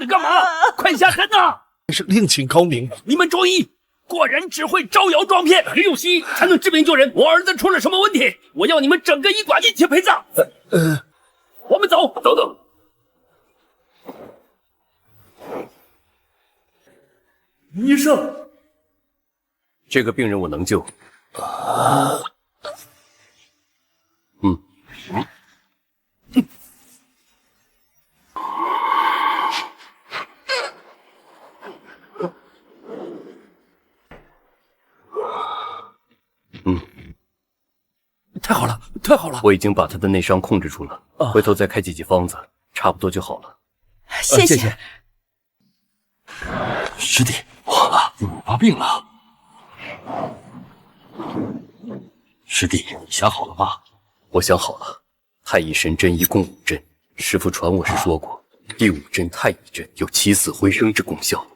的干嘛？快下山呐！真是另请高明。你们中医果然只会招摇撞骗，只有西医才能治病救人。我儿子出了什么问题？我要你们整个医馆一起陪葬。我们走，等等。医生，这个病人我能救。太好了，太好了！我已经把他的内伤控制住了，回头再开几剂方子，差不多就好了。谢谢。师弟，好了，你发病了。师弟，你想好了吗？我想好了，太乙神针一共5针，师傅传我时说过，第5针太乙针有起死回生之功效。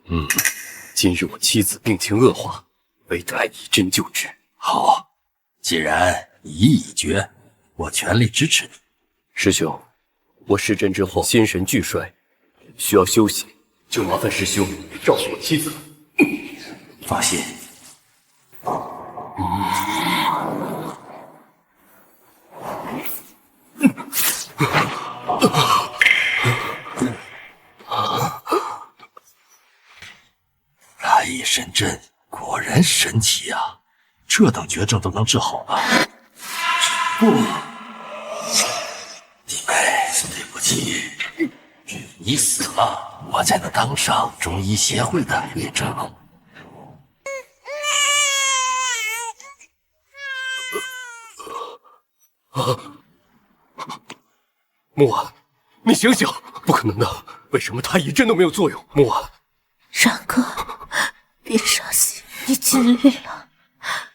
今日我妻子病情恶化，为太乙针救治。好，既然你意已决，我全力支持你。师兄，我施针之后心神俱衰，需要休息，就麻烦师兄照顾我妻子。放心。太乙神针果然神奇啊！这等绝症都能治好了。不，弟妹，对不起，只有你死了，我才能当上中医协会的会长。木婉，你醒醒！不可能的，为什么太乙针都没有作用？木婉，然哥，别伤心，你尽力了，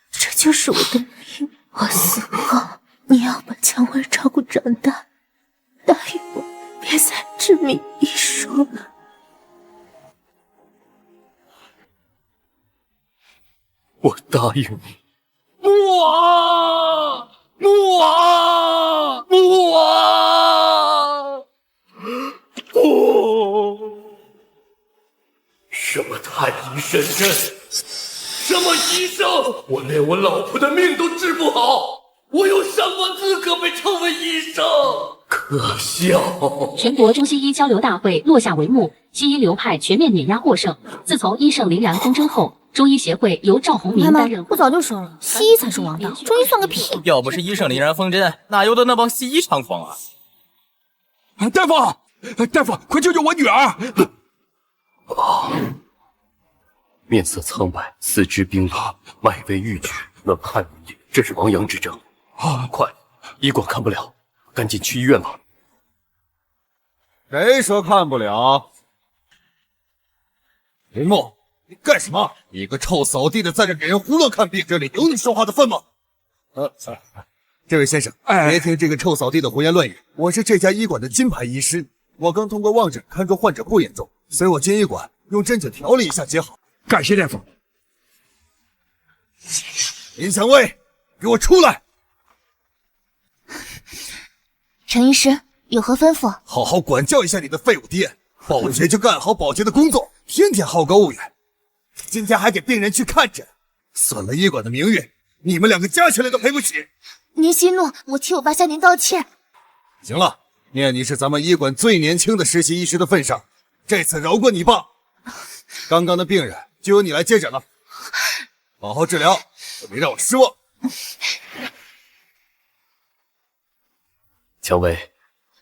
这就是我的命。我死后，你要把蔷薇照顾长大，答应我，别再执迷医术了。我答应你。木啊！木啊！木啊！什么太乙神针？什么医生？我连我老婆的命都治不好，我有什么资格被称为医生？可笑！全国中西医交流大会落下帷幕，西医流派全面碾压获胜。自从医圣林然风筝后，中医协会由赵宏明担任。我早就说了，西医才是王道，中医算个屁！要不是医圣林然风筝，哪由得那帮西医猖狂啊！大夫，大夫，快救救我女儿！面色苍白，四肢冰冷，脉微欲绝，冷汗淋漓，这是亡阳之症。快，医馆看不了，赶紧去医院吧。谁说看不了？林木，你干什么？你个臭扫地的，在这给人胡乱看病，这里有你说话的份吗？这位先生，别听这个臭扫地的胡言乱语。我是这家医馆的金牌医师，我刚通过望诊看出患者不严重，随我进医馆用针灸调理一下即好。感谢大夫。林蔷薇，给我出来！陈医师有何吩咐？好好管教一下你的废物爹，保洁就干好保洁的工作，天天好高骛远，今天还给病人去看诊，损了医馆的名誉，你们两个加起来都赔不起。您息怒，我替我爸向您道歉。行了，念你是咱们医馆最年轻的实习医师的份上，这次饶过你爸。刚刚的病人就由你来接诊了，好好治疗，别让我失望。蔷薇，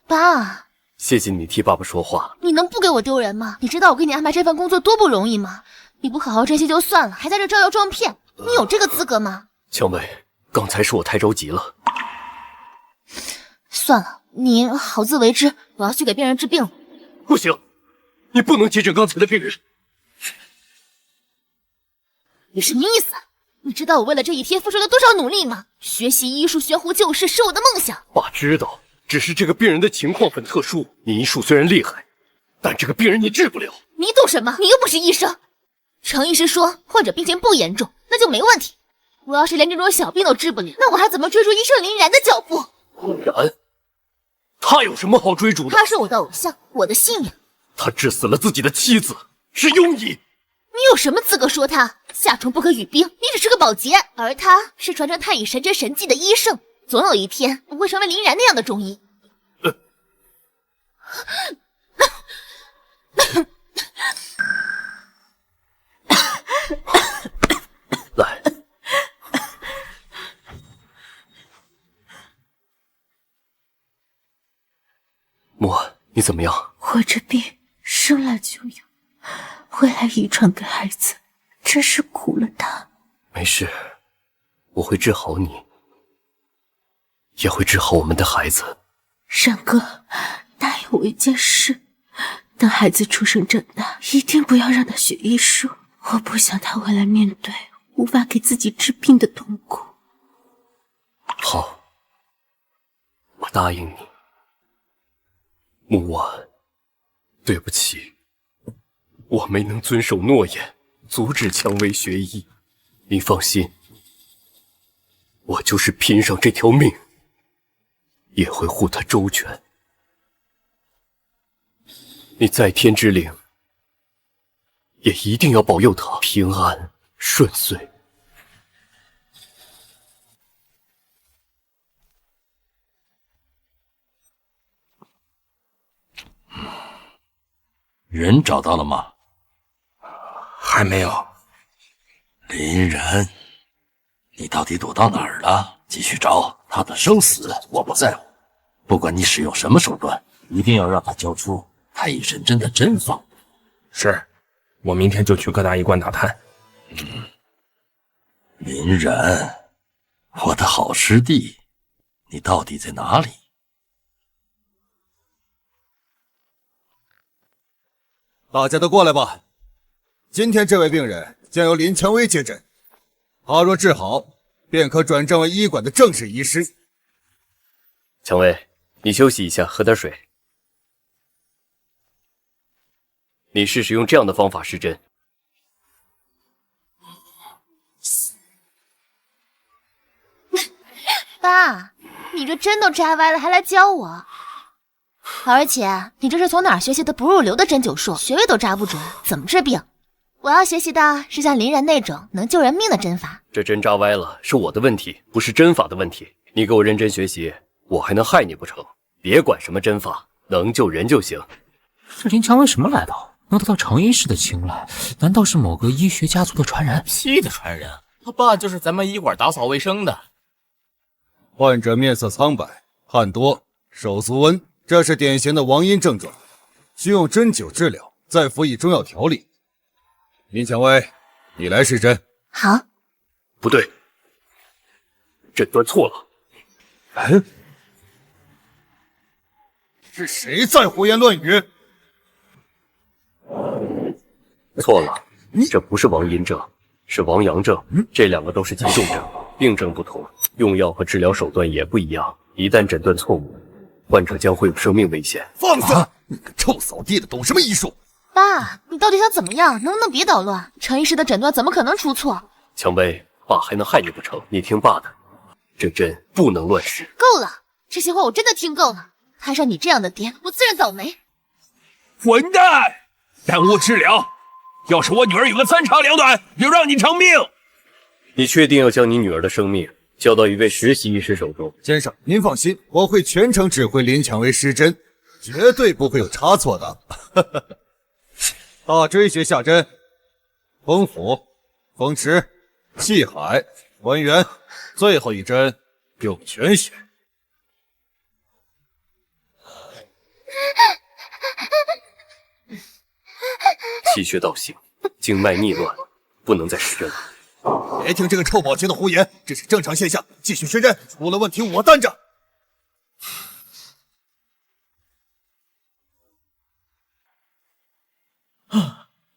爸，谢谢你替爸爸说话。你能不给我丢人吗？你知道我给你安排这份工作多不容易吗？你不好好珍惜就算了，还在这招摇撞骗，你有这个资格吗？蔷薇，刚才是我太着急了。算了，你好自为之，我要去给病人治病了。不行，你不能接诊刚才的病人。你什么意思？你知道我为了这一天付出了多少努力吗？学习医术、悬壶救世是我的梦想。爸知道，只是这个病人的情况很特殊，你医术虽然厉害，但这个病人你治不了。你懂什么？你又不是医生。程医师说患者病情不严重，那就没问题。我要是连这种小病都治不了，那我还怎么追逐医圣林然的脚步？林然，他有什么好追逐的？他是我的偶像，我的信仰。他致死了自己的妻子，是庸医。你有什么资格说他？夏虫不可语冰，你只是个保洁，而他是传承太乙神针神技的医圣，总有一天不会成为林然那样的中医。来，莫，你怎么样？我这病生来就有，未来遗传给孩子，真是苦了他。没事，我会治好你，也会治好我们的孩子。然哥，答应我一件事，等孩子出生长大，一定不要让他学医术。我不想他未来面对无法给自己治病的痛苦。好，我答应你。木婉，对不起，我没能遵守诺言，阻止蔷薇学医。您放心，我就是拼上这条命，也会护她周全。你在天之灵，也一定要保佑她平安顺遂。人找到了吗？还没有。林然，你到底躲到哪儿了？继续找，他的生死我不在乎。不管你使用什么手段，一定要让他交出太乙神针的真法。是，我明天就去各大医馆打探。林然，我的好师弟，你到底在哪里？大家都过来吧。今天这位病人将由林蔷薇接诊，他若治好，便可转正为医馆的正式医师。蔷薇，你休息一下，喝点水。你试试用这样的方法施针。爸，你这针都扎歪了，还来教我？而且你这是从哪儿学习的不入流的针灸术？穴位都扎不准，怎么治病？我要学习的是像林然那种能救人命的针法。这针扎歪了，是我的问题，不是针法的问题。你给我认真学习，我还能害你不成？别管什么针法，能救人就行。这林蔷薇什么来头？能得到程医师的青睐，难道是某个医学家族的传人？屁的传人，他爸就是咱们医馆打扫卫生的。患者面色苍白，汗多，手足温，这是典型的王阴症状，需用针灸治疗，再辅以中药调理。林蔷薇，你来施针。好。不对，诊断错了。是谁在胡言乱语？错了，这不是王阴症，是王阳症。这两个都是急重症，病症不同，用药和治疗手段也不一样。一旦诊断错误，患者将会有生命危险。放肆！你个臭扫地的，懂什么医术？爸，你到底想怎么样？能不能别捣乱？程医师的诊断怎么可能出错？蔷薇，爸还能害你不成？你听爸的，这针不能乱施。够了，这些话我真的听够了。摊上你这样的爹，我自认倒霉。混蛋！耽误治疗！要是我女儿有个三长两短，就让你偿命！你确定要将你女儿的生命交到一位实习医师手中？先生，您放心，我会全程指挥林蔷薇施针，绝对不会有差错的。大椎穴下针，风府、风池、气海、关元，最后一针涌泉穴。气血倒行，经脉逆乱，不能再施针了。别听这个臭保洁的胡言，这是正常现象，继续施针，出了问题我担着。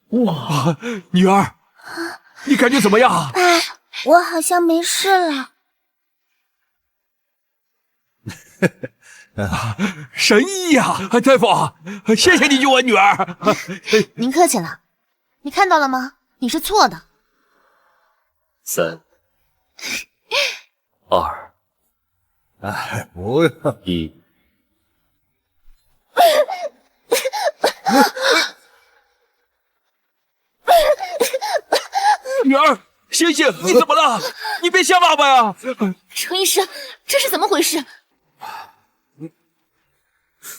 哇，女儿，你感觉怎么样？爸，我好像没事了。神医呀，大夫，谢谢你救我女儿。您客气了，你看到了吗？你是错的。3、2、不要1。女儿，醒醒！你怎么了？你别吓爸爸呀！程医师，这是怎么回事？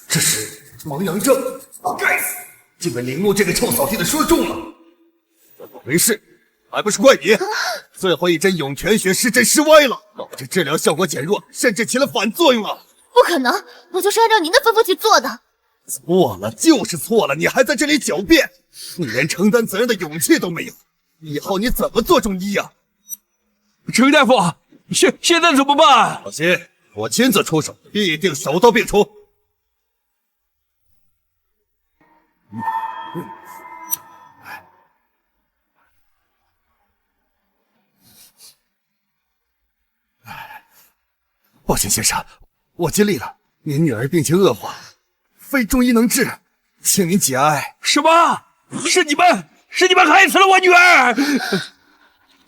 这是王阳正，该死，竟被铃木这个臭扫地的说中了。怎么回事？还不是怪你！最后一针涌泉穴失真失歪了，导致治疗效果减弱，甚至起了反作用了。不可能，我就是按照您的吩咐去做的。错了就是错了，你还在这里狡辩，你连承担责任的勇气都没有，以后你怎么做中医呀？程大夫，现在怎么办？放心，我亲自出手，必定手到病除。抱歉先生，我尽力了。您女儿病情恶化，非中医能治，请您节哀。什么？是你们害死了我女儿！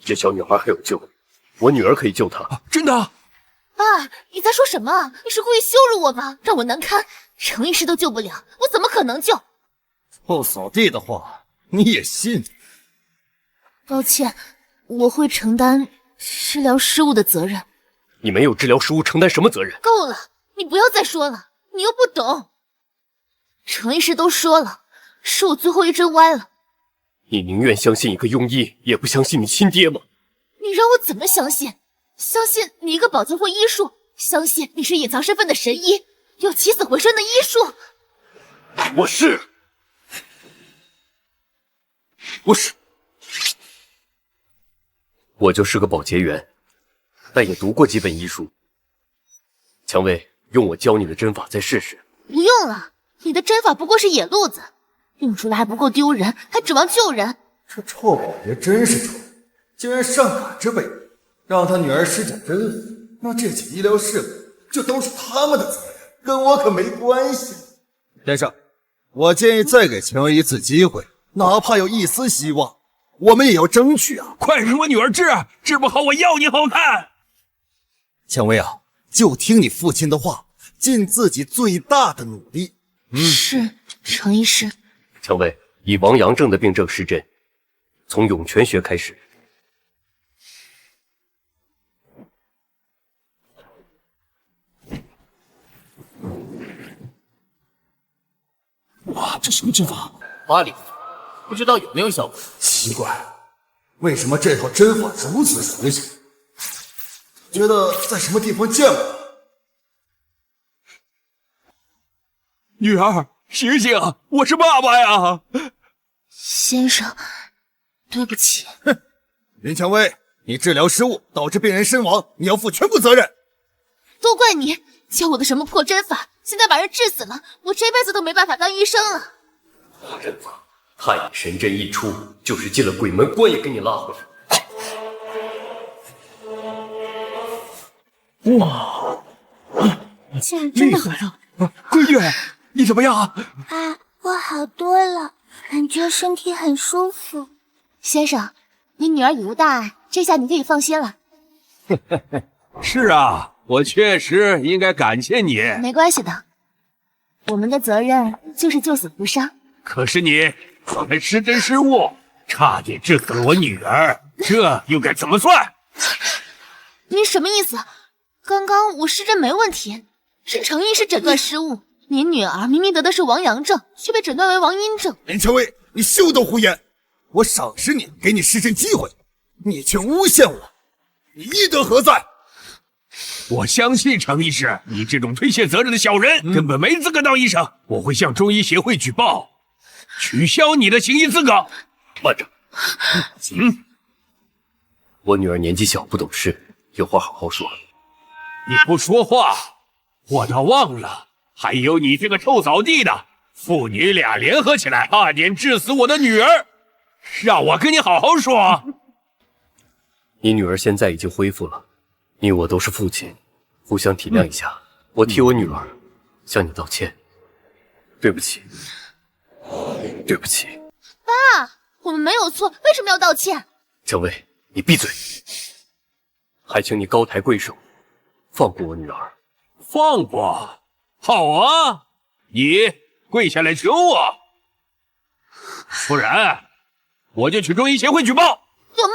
这小女孩还有救，我女儿可以救她。真的？爸，你在说什么？你是故意羞辱我吗？让我难堪，程医师都救不了，我怎么可能救？臭扫地的话你也信？抱歉，我会承担治疗失误的责任。你没有治疗失误，承担什么责任？够了，你不要再说了，你又不懂。程医师都说了，是我最后一针歪了。你宁愿相信一个庸医，也不相信你亲爹吗？你让我怎么相信？相信你一个保健会医术，相信你是隐藏身份的神医，有起死回生的医术。我就是个保洁员，但也读过几本医书。蔷薇，用我教你的针法再试试。不用了，你的针法不过是野路子，用出来还不够丢人，还指望救人。这臭保洁真是臭，竟然上赶着北，让他女儿施展针法，那这起医疗事故就都是他们的责任，跟我可没关系。先生，我建议再给晴儿一次机会，哪怕有一丝希望，我们也要争取啊！快给我女儿治不好我要你好看！蔷薇啊，就听你父亲的话，尽自己最大的努力。是，程医师。蔷薇，以王阳正的病症施针，从涌泉穴开始。哇，这什么针法花里不知道有没有效果。奇怪，为什么这套针法如此熟悉？觉得在什么地方见过？女儿，醒醒，我是爸爸呀！先生，对不起。林蔷薇，你治疗失误导致病人身亡，你要负全部责任。都怪你教我的什么破针法，现在把人治死了，我这辈子都没办法当医生了。破针法，太乙神针一出，就是进了鬼门关也给你拉回来。哇，竟然真的好了！闺女，你怎么样？啊，我好多了，感觉身体很舒服。先生，你女儿已无大碍，这下你可以放心了。是啊，我确实应该感谢你。没关系的，我们的责任就是救死扶伤。可是你还施针失误，差点治死了我女儿，这又该怎么算？您什么意思？刚刚我施针没问题，是程医师诊断失误。您女儿明明得的是王阳症，却被诊断为王阴症。林蔷薇，你休得胡言！我赏识你，给你施针机会，你却诬陷我，你医德何在？我相信程医师，你这种推卸责任的小人，根本没资格当医生。我会向中医协会举报，取消你的行医资格。慢着，我女儿年纪小，不懂事，有话好好说。你不说话，我倒忘了，还有你这个臭扫地的，父女俩联合起来，差点治死我的女儿，让我跟你好好说。你女儿现在已经恢复了，你我都是父亲，互相体谅一下。我替我女儿向你道歉，对不起，对不起。爸，我们没有错，为什么要道歉？蔷薇，你闭嘴！还请你高抬贵手，放过我女儿。放过？好啊，你跪下来求我，不然我就去中医协会举报。做梦！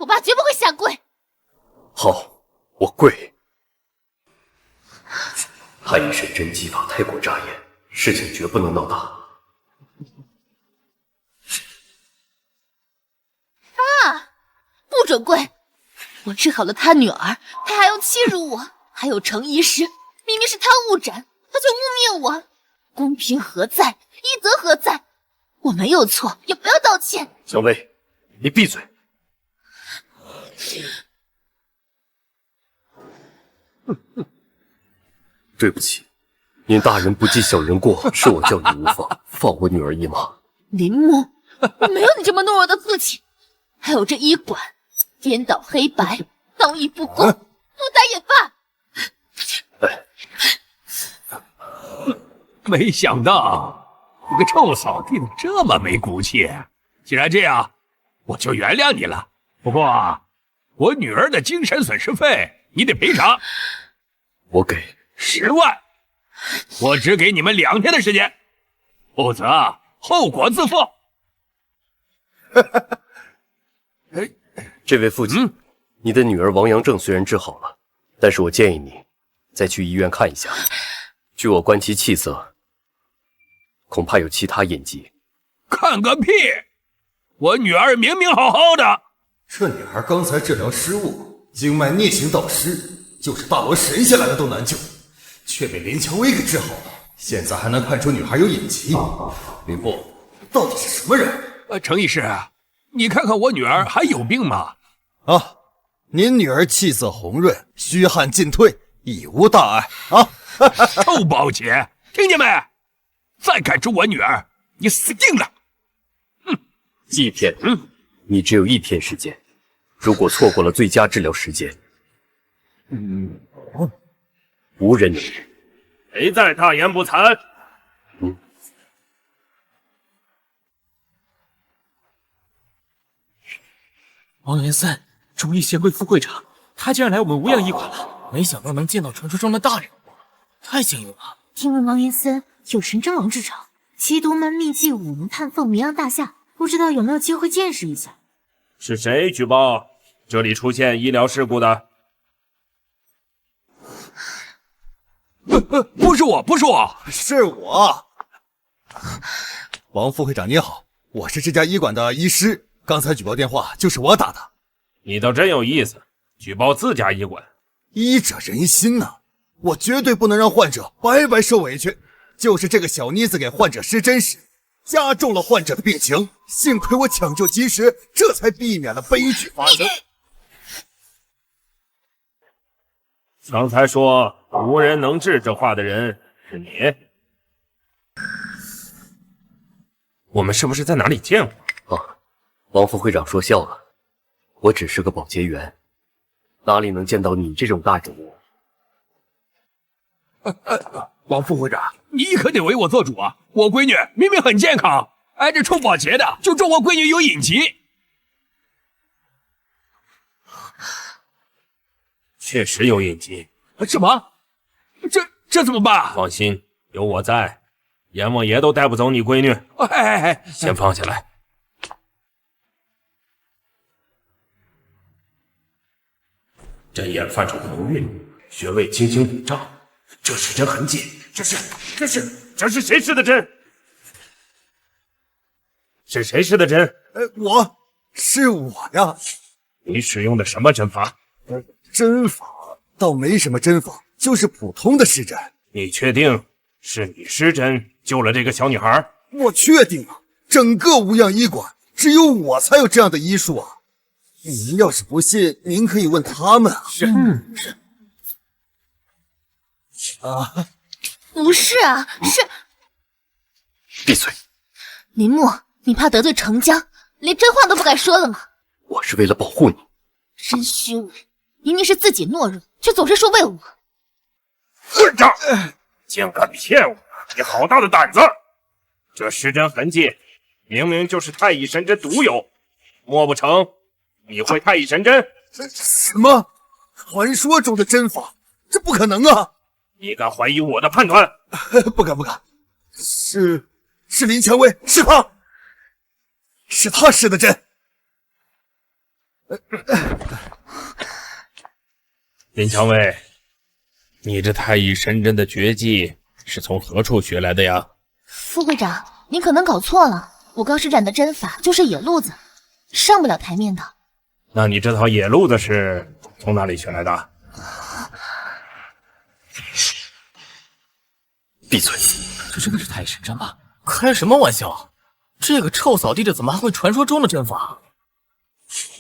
我爸绝不会下跪。好，我跪。太乙神针技法太过扎眼，事情绝不能闹大。不准跪！我治好了他女儿，他还要欺辱我，还有程医师，明明是他误诊，他却污蔑我，公平何在？医德何在？我没有错，也不要道歉。小薇，你闭嘴！对不起，您大人不计小人过，是我叫你无妨，放我女儿一马。林木，我没有你这么懦弱的父亲。还有这医馆，颠倒黑白，道义不公，不打也罢。没想到你个臭扫地的这么没骨气。既然这样，我就原谅你了。不过，我女儿的精神损失费你得赔偿。我给10万，我只给你们2天的时间，否则后果自负。这位父亲，你的女儿王阳正虽然治好了，但是我建议你再去医院看一下。据我观其气色，恐怕有其他隐疾。看个屁！我女儿明明好好的。这女孩刚才治疗失误，经脉逆行导失，就是大罗神下来的都难救，却被林蔷薇给治好了。现在还能看出女孩有隐疾，林布到底是什么人？程医师，你看看我女儿还有病吗？啊，您女儿气色红润，虚汗尽退，已无大碍啊！臭保洁，听见没？再敢治我女儿，你死定了！1天，你只有1天时间，如果错过了最佳治疗时间，无人能治。谁在大言不惭？王元森，忠义贤贵副会长，他竟然来我们无恙医馆了，没想到能见到传说中的大人物，太幸运了。听闻王元森有神针王之称，其独门秘技武能探凤明阳大厦，不知道有没有机会见识一下。是谁举报这里出现医疗事故的？不是我，不是我，是我。王副会长你好，我是这家医馆的医师，刚才举报电话就是我打的。你倒真有意思，举报自家医馆。医者仁心呐，我绝对不能让患者白白受委屈。就是这个小妮子给患者施针时，加重了患者的病情，幸亏我抢救及时，这才避免了悲剧发生。刚才说无人能治这话的人是你，我们是不是在哪里见过？啊，王副会长说笑了，我只是个保洁员，哪里能见到你这种大人物？王副会长，你可得为我做主啊！我闺女明明很健康，这臭保洁的就说我闺女有隐疾。确实有隐疾。什么？这怎么办？放心，有我在，阎王爷都带不走你闺女。先放下来。针眼泛出红晕，穴位轻轻顶照，这是针痕迹。这是谁施的针？是谁施的针？是我呀。你使用的什么针法？针法倒没什么针法，就是普通的施针。你确定是你施针救了这个小女孩？我确定啊，整个无恙医馆只有我才有这样的医术啊！您要是不信，您可以问他们啊。不是啊，是。闭嘴！林木，你怕得罪程家，连真话都不敢说了吗？我是为了保护你。真虚伪！明明是自己懦弱，却总是说为我。混账！竟敢骗我！你好大的胆子！这施针痕迹明明就是太乙神针独有，莫不成你会太乙神针？什么？传说中的针法？这不可能啊！你敢怀疑我的判断？不敢。是林蔷薇，是他施的针。林蔷薇，你这太乙神针的绝技是从何处学来的呀？副会长，您可能搞错了，我刚施展的针法就是野路子，上不了台面的。那你这套野路子是从哪里学来的？闭嘴！这真的是太乙神针吗？开什么玩笑？这个臭扫地的怎么还会传说中的针法？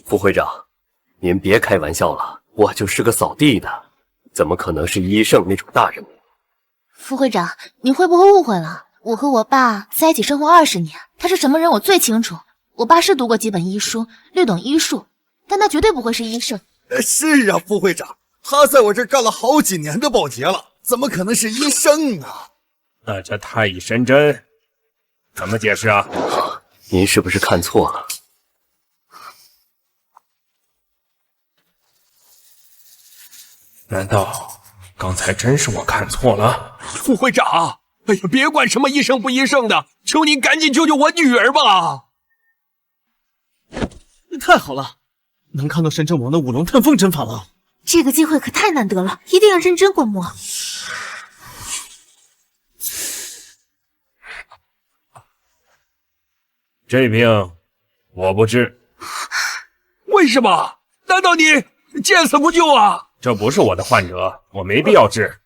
副会长，您别开玩笑了，我就是个扫地的，怎么可能是医圣那种大人物？副会长，你会不会误会了？我和我爸在一起生活20年，他是什么人我最清楚。我爸是读过几本医书，略懂医术，但他绝对不会是医圣。是啊，副会长，他在我这儿干了好几年的保洁了，怎么可能是医生呢？那这太乙神针怎么解释啊？您是不是看错了？难道刚才真是我看错了？副会长，哎呀，别管什么医圣不医圣的，求您赶紧救救我女儿吧！太好了，能看到神针王的舞龙腾凤针法了。这个机会可太难得了，一定要认真观摩。这病我不治。为什么？难道你见死不救啊？这不是我的患者，我没必要治。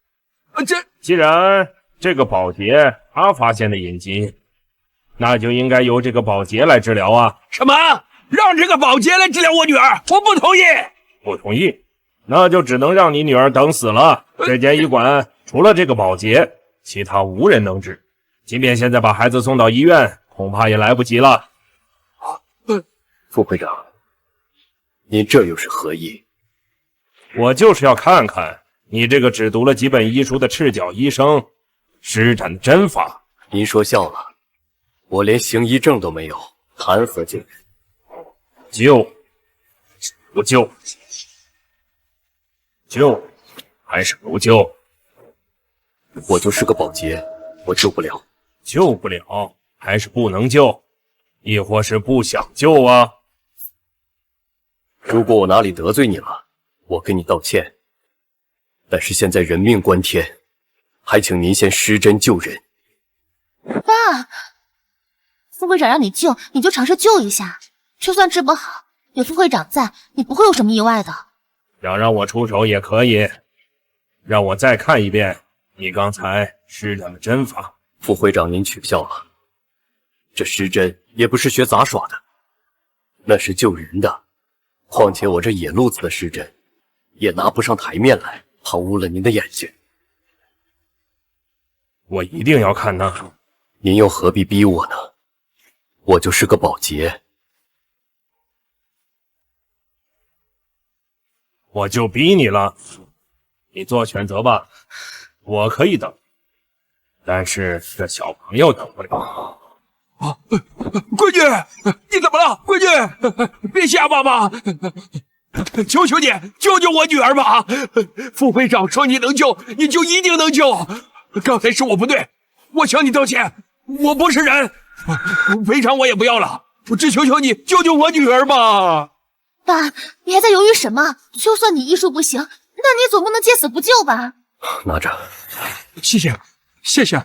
既然这个宝洁他发现的隐疾，那就应该由这个宝洁来治疗啊。什么？让这个宝洁来治疗我女儿？我不同意！不同意，那就只能让你女儿等死了。这间医馆除了这个宝洁，其他无人能治。即便现在把孩子送到医院，恐怕也来不及了。副会长，您这又是何意？我就是要看看你这个只读了几本医书的赤脚医生施展的针法。您说笑了，我连行医证都没有，谈何救人？救不救？救还是不救？我就是个保洁，我救不了。救不了还是不能救？亦或是不想救啊？如果我哪里得罪你了，我跟你道歉。但是现在人命关天，还请您先施针救人。爸，副会长让你救，你就尝试救一下，就算治不好，有副会长在，你不会有什么意外的。让我出手也可以，让我再看一遍你刚才施展的针法。副会长，您取笑了，这施针也不是学杂耍的，那是救人的。况且我这野路子的施针，也拿不上台面来，怕污了您的眼睛。我一定要看呢。您又何必逼我呢？我就是个保洁。我就逼你了，你做选择吧。我可以等，但是这小朋友等不了。闺女，你怎么了？闺女，别吓爸爸！求求你，救救我女儿吧！副会长说你能救，你就一定能救。刚才是我不对，我向你道歉，我不是人，赔偿我也不要了，我只求求你救救我女儿吧！爸，你还在犹豫什么？就算你医术不行，那你总不能见死不救吧？拿着，谢谢，谢谢。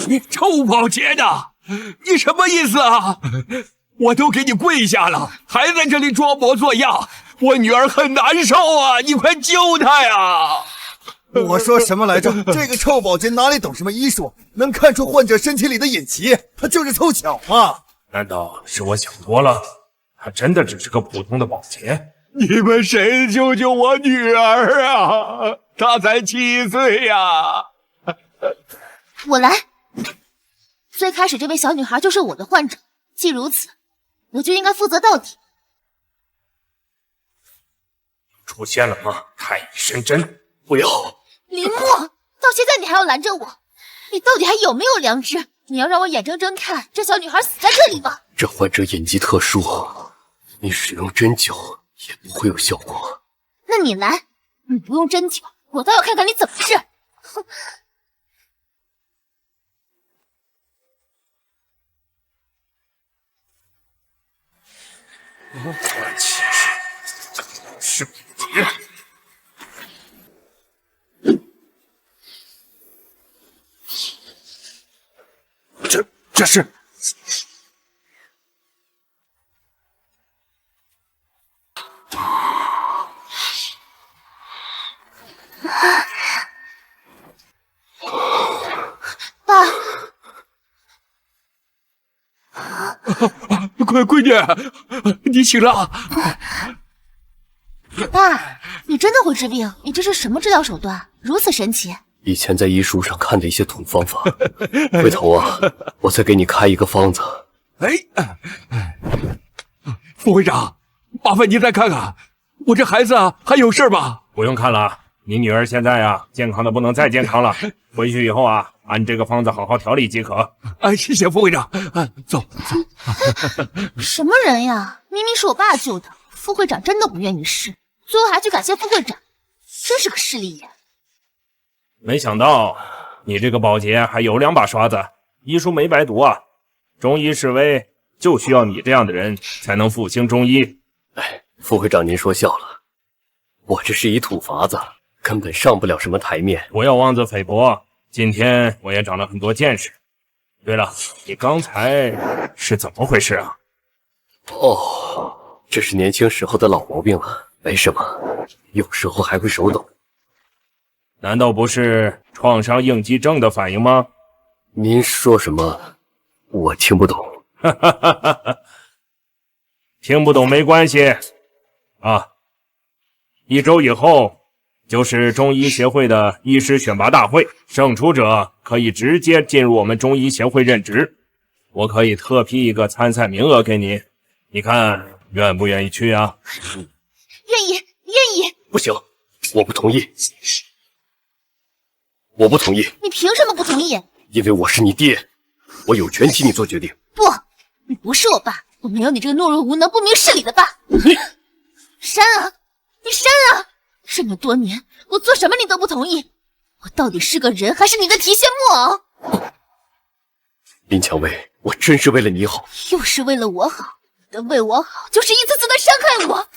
你臭保洁的，你什么意思啊？我都给你跪下了，还在这里装模作样，我女儿很难受啊！你快救她呀！我说什么来着？这个臭保洁哪里懂什么医术，能看出患者身体里的隐疾？他就是凑巧嘛！难道是我想多了？他真的只是个普通的保洁？你们谁救救我女儿啊？她才7岁呀！我来。最开始这位小女孩就是我的患者，既如此，我就应该负责到底。出现了吗？太乙神针！不要！林墨，到现在你还要拦着我，你到底还有没有良知？你要让我眼睁睁看这小女孩死在这里吗？这患者眼疾特殊，你使用针灸也不会有效果。那你来，你不用针灸，我倒要看看你怎么治。哼！是别。这是爸，闺女，你醒了。爸，你真的会治病？你这是什么治疗手段？如此神奇？以前在医书上看的一些土方法，回头啊，我再给你开一个方子。副会长，麻烦您再看看，我这孩子还有事吗？不用看了，你女儿现在啊，健康的不能再健康了。回去以后啊，按这个方子好好调理即可。谢谢副会长。走。什么人呀？明明是我爸救的，副会长真的不愿意试，最后还去感谢副会长，真是个势利眼。没想到你这个保洁还有2把刷子，医书没白读啊！中医示威，就需要你这样的人才能复兴中医。副会长您说笑了，我这是一土法子，根本上不了什么台面。不要妄自菲薄，今天我也长了很多见识。对了，你刚才是怎么回事啊？这是年轻时候的老毛病了，没什么，有时候还会手抖。难道不是创伤应激症的反应吗？您说什么？我听不懂。听不懂没关系啊。1周以后就是中医协会的医师选拔大会，胜出者可以直接进入我们中医协会任职。我可以特批一个参赛名额给你，你看愿不愿意去啊？愿意，愿意。不行，我不同意。我不同意。你凭什么不同意？因为我是你爹，我有权替你做决定。不，你不是我爸，我没有你这个懦弱无能、不明事理的爸。删啊！你删啊！这么多年，我做什么你都不同意，我到底是个人还是你的提线木偶？林蔷薇，我真是为了你好。又是为了我好，你的为我好就是一次次的伤害我。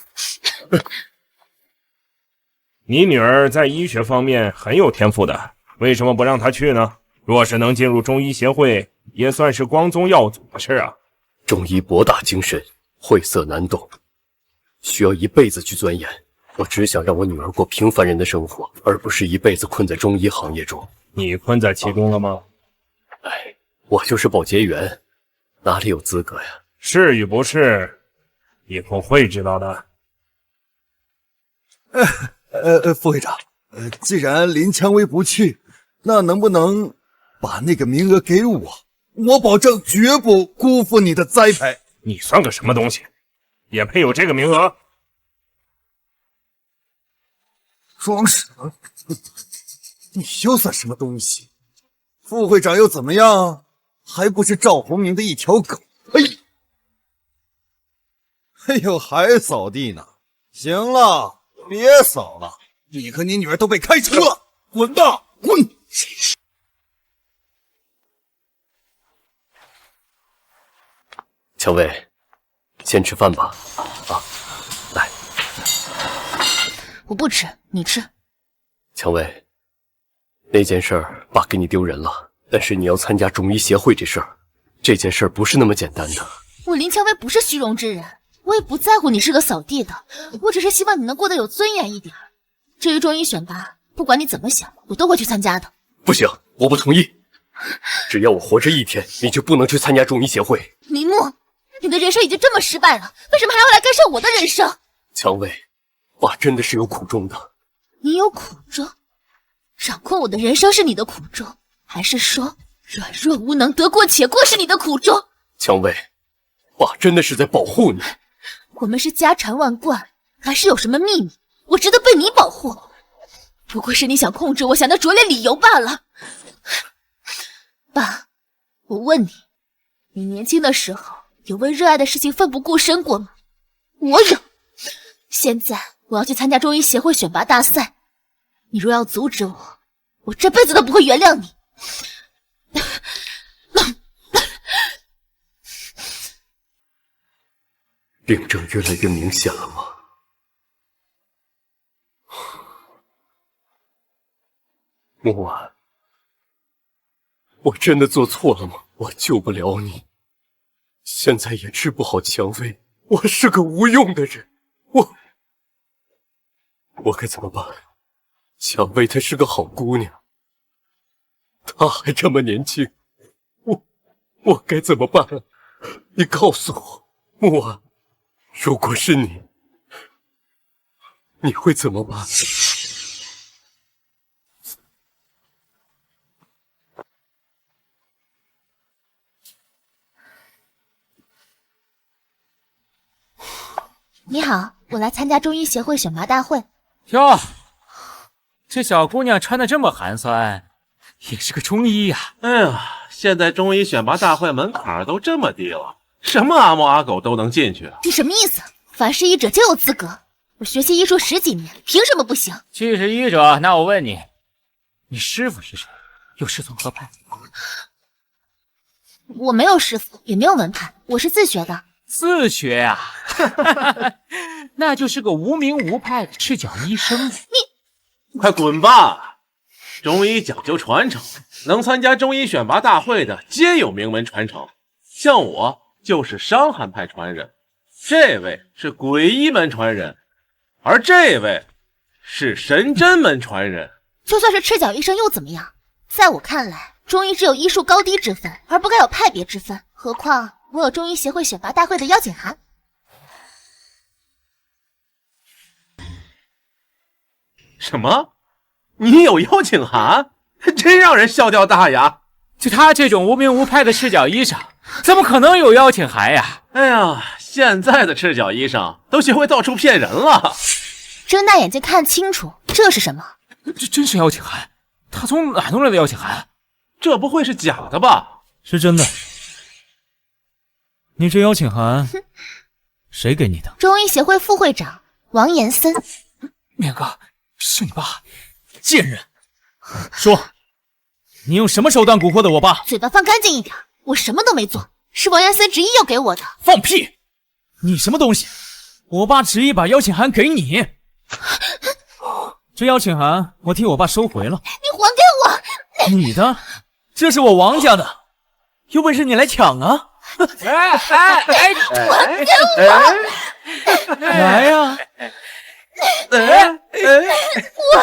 你女儿在医学方面很有天赋的，为什么不让她去呢？若是能进入中医协会，也算是光宗耀祖的事啊。中医博大精深，晦涩难懂，需要一辈子去钻研。我只想让我女儿过平凡人的生活，而不是一辈子困在中医行业中。你困在其中了吗？我就是保洁员，哪里有资格呀？是与不是，以后会知道的。副会长，既然林蔷薇不去，那能不能把那个名额给我？我保证绝不辜负你的栽培。你算个什么东西，也配有这个名额？装什么？你又算什么东西？副会长又怎么样？还不是赵鸿明的一条狗？哎呦，还扫地呢？行了，别扫了，你和你女儿都被开除了，滚吧，滚！蔷薇，先吃饭吧。来。我不吃，你吃。蔷薇，那件事儿爸给你丢人了，但是你要参加中医协会这事儿，这件事儿不是那么简单的。我林蔷薇不是虚荣之人，我也不在乎你是个扫地的，我只是希望你能过得有尊严一点。至于中医选拔，不管你怎么想，我都会去参加的。不行，我不同意。只要我活着一天，你就不能去参加中医协会。林木，你的人生已经这么失败了，为什么还要来干涉我的人生？蔷薇，爸真的是有苦衷的。你有苦衷？掌控我的人生是你的苦衷，还是说软弱无能、得过且过是你的苦衷？蔷薇，爸真的是在保护你。我们是家产万贯，还是有什么秘密？我值得被你保护。不过是你想控制我，想的拙劣理由罢了。爸，我问你，你年轻的时候有为热爱的事情奋不顾身过吗？我有。现在我要去参加中医协会选拔大赛，你若要阻止我，我这辈子都不会原谅你。病症越来越明显了吗？莫婉，我真的做错了吗？我救不了你，现在也治不好蔷薇，我是个无用的人，我该怎么办？蔷薇她是个好姑娘，她还这么年轻，我该怎么办？你告诉我，莫婉，如果是你，你会怎么办？你好，我来参加中医协会选拔大会。哟，这小姑娘穿的这么寒酸，也是个中医呀。哎呀，现在中医选拔大会门槛都这么低了，什么阿猫阿狗都能进去。你什么意思？凡是医者就有资格。我学习医术10几年，凭什么不行？既是医者，那我问你，你师傅是谁？又师从何派？我没有师傅，也没有门派，我是自学的。自学呀、那就是个无名无派的赤脚医生。你快滚吧！中医讲究传承，能参加中医选拔大会的皆有名门传承。像我就是伤寒派传人，这位是鬼医门传人，而这位是神针门传人。就算是赤脚医生又怎么样？在我看来，中医只有医术高低之分，而不该有派别之分。何况我有中医协会选拔大会的邀请函。什么？你有邀请函？真让人笑掉大牙！就他这种无名无派的赤脚医生，怎么可能有邀请函呀？哎呀，现在的赤脚医生都学会到处骗人了。睁大眼睛看清楚，这是什么？这真是邀请函？他从哪弄来的邀请函？这不会是假的吧？是真的。你这邀请函谁给你的？中医协会副会长王延森。面哥，是你爸！贱人！说，你用什么手段蛊惑的我爸？嘴巴放干净一点，我什么都没做，是王延森执意要给我的。放屁！你什么东西？我爸执意把邀请函给你。这邀请函我替我爸收回了。你还给我！你的？这是我王家的，有本事你来抢啊！还给我！来呀！还给我！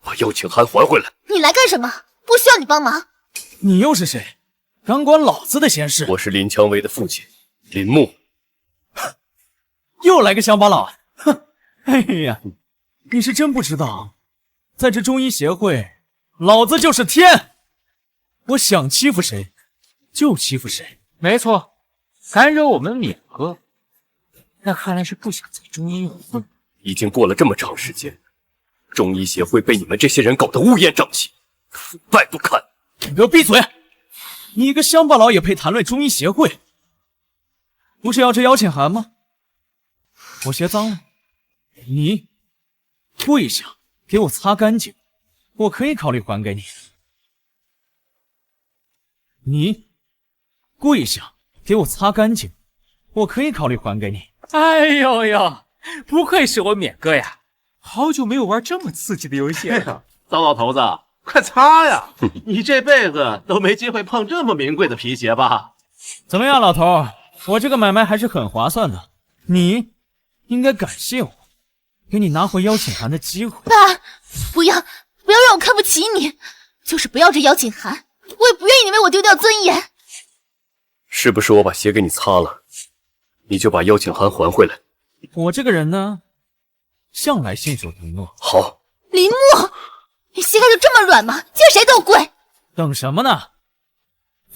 把邀请函还回来！你来干什么？不需要你帮忙。你又是谁？敢管老子的闲事？我是林蔷薇的父亲，林木。又来个乡巴佬！哼！哎呀，你是真不知道，在这中医协会，老子就是天，我想欺负谁就欺负谁。没错，敢惹我们冕哥，那看来是不想在中医有份。已经过了这么长时间，中医协会被你们这些人搞得乌烟瘴气，腐败不堪。你给我闭嘴！你一个乡巴佬也配谈论中医协会？不是要这邀请函吗？我鞋脏了，你跪下给我擦干净，我可以考虑还给你。你跪下给我擦干净，我可以考虑还给你。哎呦呦，不愧是我冕哥呀，好久没有玩这么刺激的游戏了。糟老头子，快擦呀！你这辈子都没机会碰这么名贵的皮鞋吧？怎么样，老头，我这个买卖还是很划算的，你应该感谢我，给你拿回邀请函的机会。爸，不要让我看不起你，就是不要这邀请函，我也不愿意你为我丢掉尊严。是不是我把鞋给你擦了，你就把邀请函还回来？我这个人呢，向来信守承诺。好。林木，你膝盖就这么软吗？见谁都跪。等什么呢？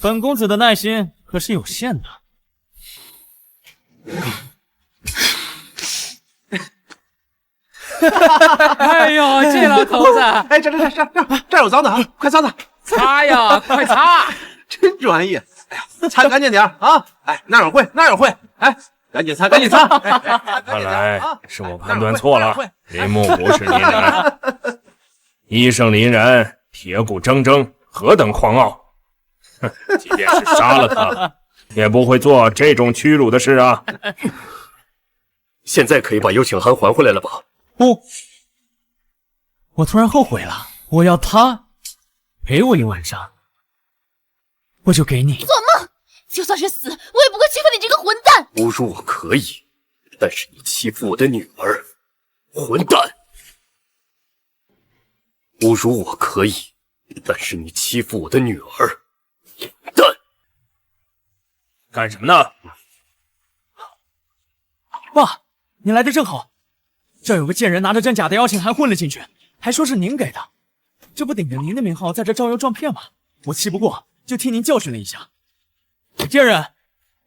本公子的耐心可是有限的。哎呦，这老头子，哎，这有脏的啊，快擦擦！擦呀，快擦！真专业。哎呀，擦干净点啊！哎，那有会，哎，赶紧擦！看来是我判断错了，林木不是林然。医圣林然铁骨铮铮，何等狂傲！哼，即便是杀了他，也不会做这种屈辱的事啊！现在可以把邀请函还回来了吧？不，我突然后悔了，我要他陪我一晚上，我就给你。做梦！就算是死，我也不会欺负你这个混蛋！侮辱我可以，但是你欺负我的女儿，混蛋！侮辱我可以，但是你欺负我的女儿，蛋！干什么呢？爸，你来的正好，这有个贱人拿着真假的邀请函混了进去，还说是您给的，这不顶着您的名号在这招摇撞骗吗？我气不过，就替您教训了一下。贱人，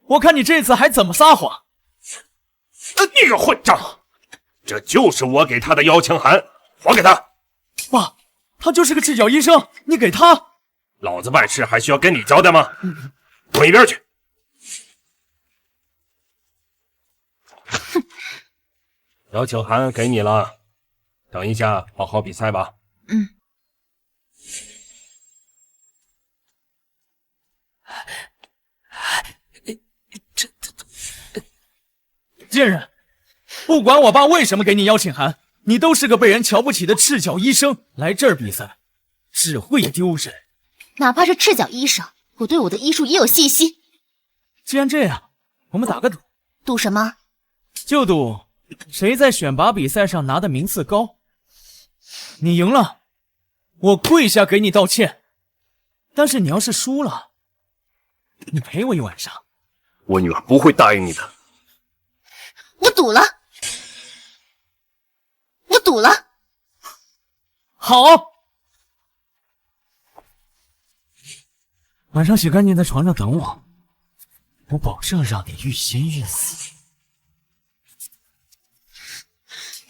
我看你这次还怎么撒谎！你个混账！这就是我给他的邀请函，还给他。爸，他就是个赤脚医生，你给他。老子办事还需要跟你交代吗？滚一边去！邀请函给你了，等一下好好比赛吧。贱人，不管我爸为什么给你邀请函，你都是个被人瞧不起的赤脚医生，来这儿比赛只会丢人。哪怕是赤脚医生，我对我的医术也有信心。既然这样，我们打个赌。赌什么？就赌谁在选拔比赛上拿的名次高。你赢了，我跪下给你道歉。但是你要是输了，你陪我一晚上。我女儿不会答应你的。我赌了，我赌了。好，晚上洗干净在床上等我，我保证让你欲仙欲死。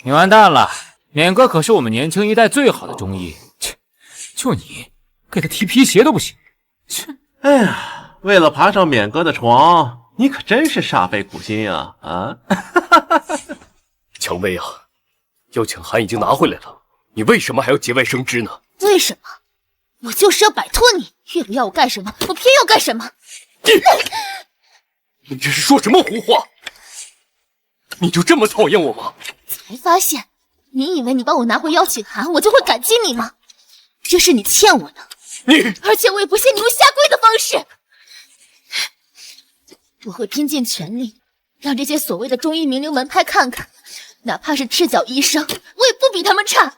你完蛋了，勉哥可是我们年轻一代最好的中医，切，就你给他提皮鞋都不行。切，哎呀，为了爬上勉哥的床，你可真是煞费苦心啊！啊，蔷薇啊，邀请函已经拿回来了，你为什么还要节外生枝呢？为什么？我就是要摆脱你，越不要我干什么，我偏要干什么。你这是说什么胡话？你就这么讨厌我吗？才发现，你以为你帮我拿回邀请函，我就会感激你吗？这是你欠我的。你，而且我也不屑你用下跪的方式。我会拼尽全力，让这些所谓的中医名流门派看看，哪怕是赤脚医生，我也不比他们差。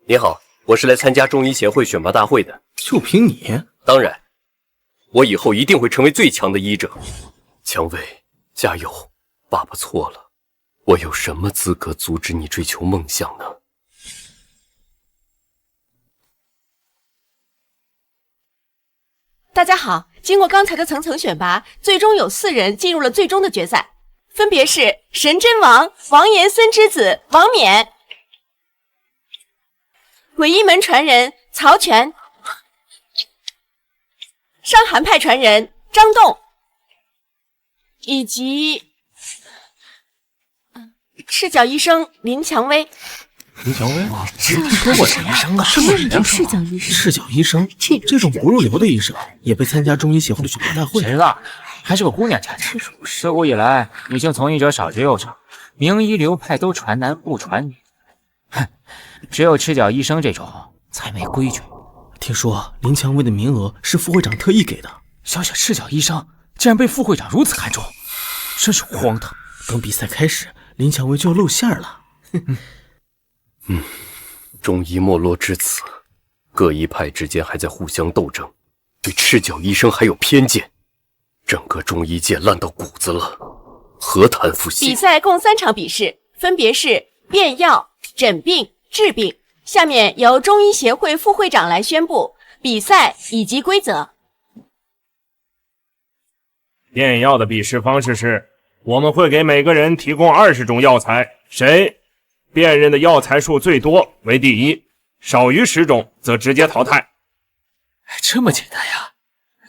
你好，我是来参加中医协会选拔大会的。就凭你？当然，我以后一定会成为最强的医者。蔷薇，加油！爸爸错了，我有什么资格阻止你追求梦想呢？大家好，经过刚才的层层选拔，最终有4人进入了最终的决赛，分别是神针王王延孙之子王冕、鬼医门传人曹全、伤寒派传人张栋，以及赤脚医生林蔷薇。林蔷薇，听说过这医生啊？什么是赤脚医生？赤脚医生，这种不入流的医生也被参加中医协会的选拔大会。谁了？还是个姑娘家家。自古以来，女性从医者少之又少，名医流派都传男不传女。哼，只有赤脚医生这种才没规矩。听说林蔷薇的名额是副会长特意给的，小小赤脚医生竟然被副会长如此看重，真是荒唐。等比赛开始，林蔷薇就要露馅了。中医没落至此，各医派之间还在互相斗争，对赤脚医生还有偏见，整个中医界烂到骨子了，何谈复兴？比赛共3场比试，分别是变药、诊病、治病。下面由中医协会副会长来宣布比赛以及规则。变药的比试方式是，我们会给每个人提供20种药材，谁辨认的药材数最多为第一，少于10种则直接淘汰。这么简单呀？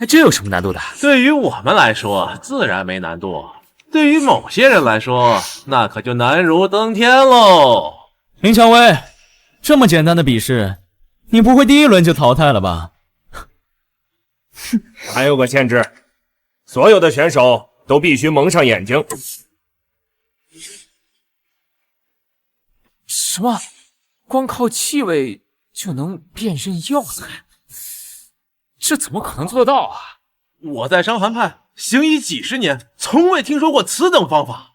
这有什么难度的？对于我们来说，自然没难度；对于某些人来说，那可就难如登天喽。林蔷薇，这么简单的比试，你不会第一轮就淘汰了吧？还有个限制，所有的选手都必须蒙上眼睛。什么？光靠气味就能辨认药材？这怎么可能做得到啊？我在伤寒派行医几十年，从未听说过此等方法。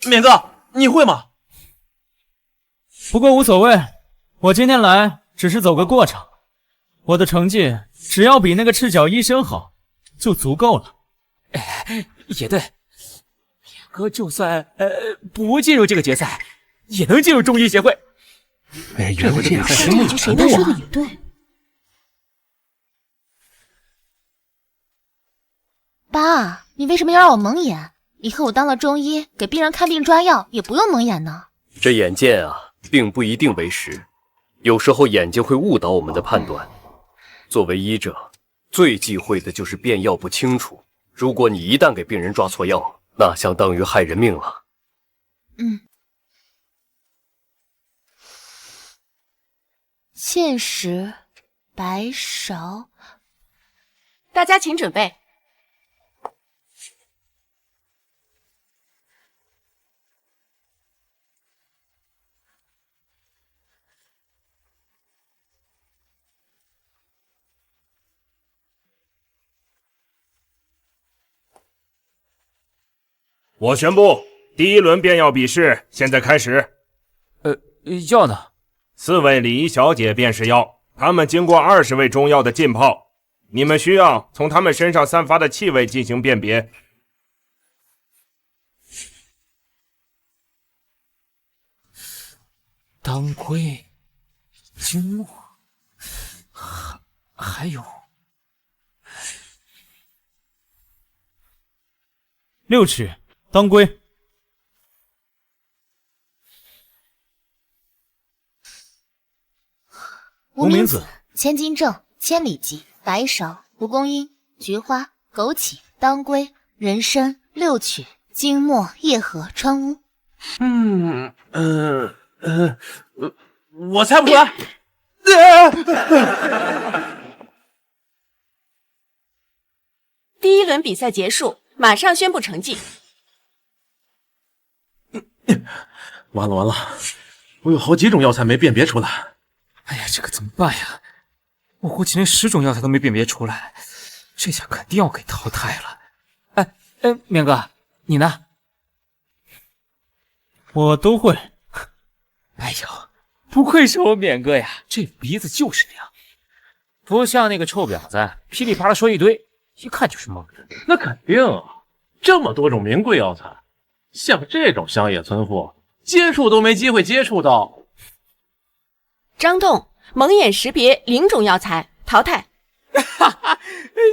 冕哥，你会吗？不过无所谓，我今天来只是走个过场，我的成绩只要比那个赤脚医生好，就足够了。也对，冕哥就算不进入这个决赛，也能进入中医协会。这回这样谁他说的也对。爸，你为什么要让我蒙眼？以后我当了中医，给病人看病抓药也不用蒙眼呢。这眼见啊，并不一定为实，有时候眼睛会误导我们的判断。作为医者，最忌讳的就是辨药不清楚。如果你一旦给病人抓错药，那相当于害人命了。芡实、白芍，大家请准备。我宣布，第一轮变药比试现在开始。药呢？4位礼仪小姐便是药，她们经过20味中药的浸泡，你们需要从她们身上散发的气味进行辨别。当归、金墨，还有6曲当归。无名子、千金正、千里疾、白芍、蒲公英、菊花、枸杞、当归、人参、6曲、金墨、叶荷、川乌。我猜不出来。第一轮比赛结束，马上宣布成绩。完了，我有好几种药材没辨别出来。哎呀，这可怎么办呀？我估计连10种药材都没辨别出来，这下肯定要给淘汰了。冕哥，你呢？我都会。哎呦，不愧是我冕哥呀，这鼻子就是那样，不像那个臭婊子噼里啪啦说一堆，一看就是蒙人。那肯定啊，这么多种名贵药材，像这种乡野村妇，接触都没机会接触到。张栋，蒙眼识别0种药材，淘汰。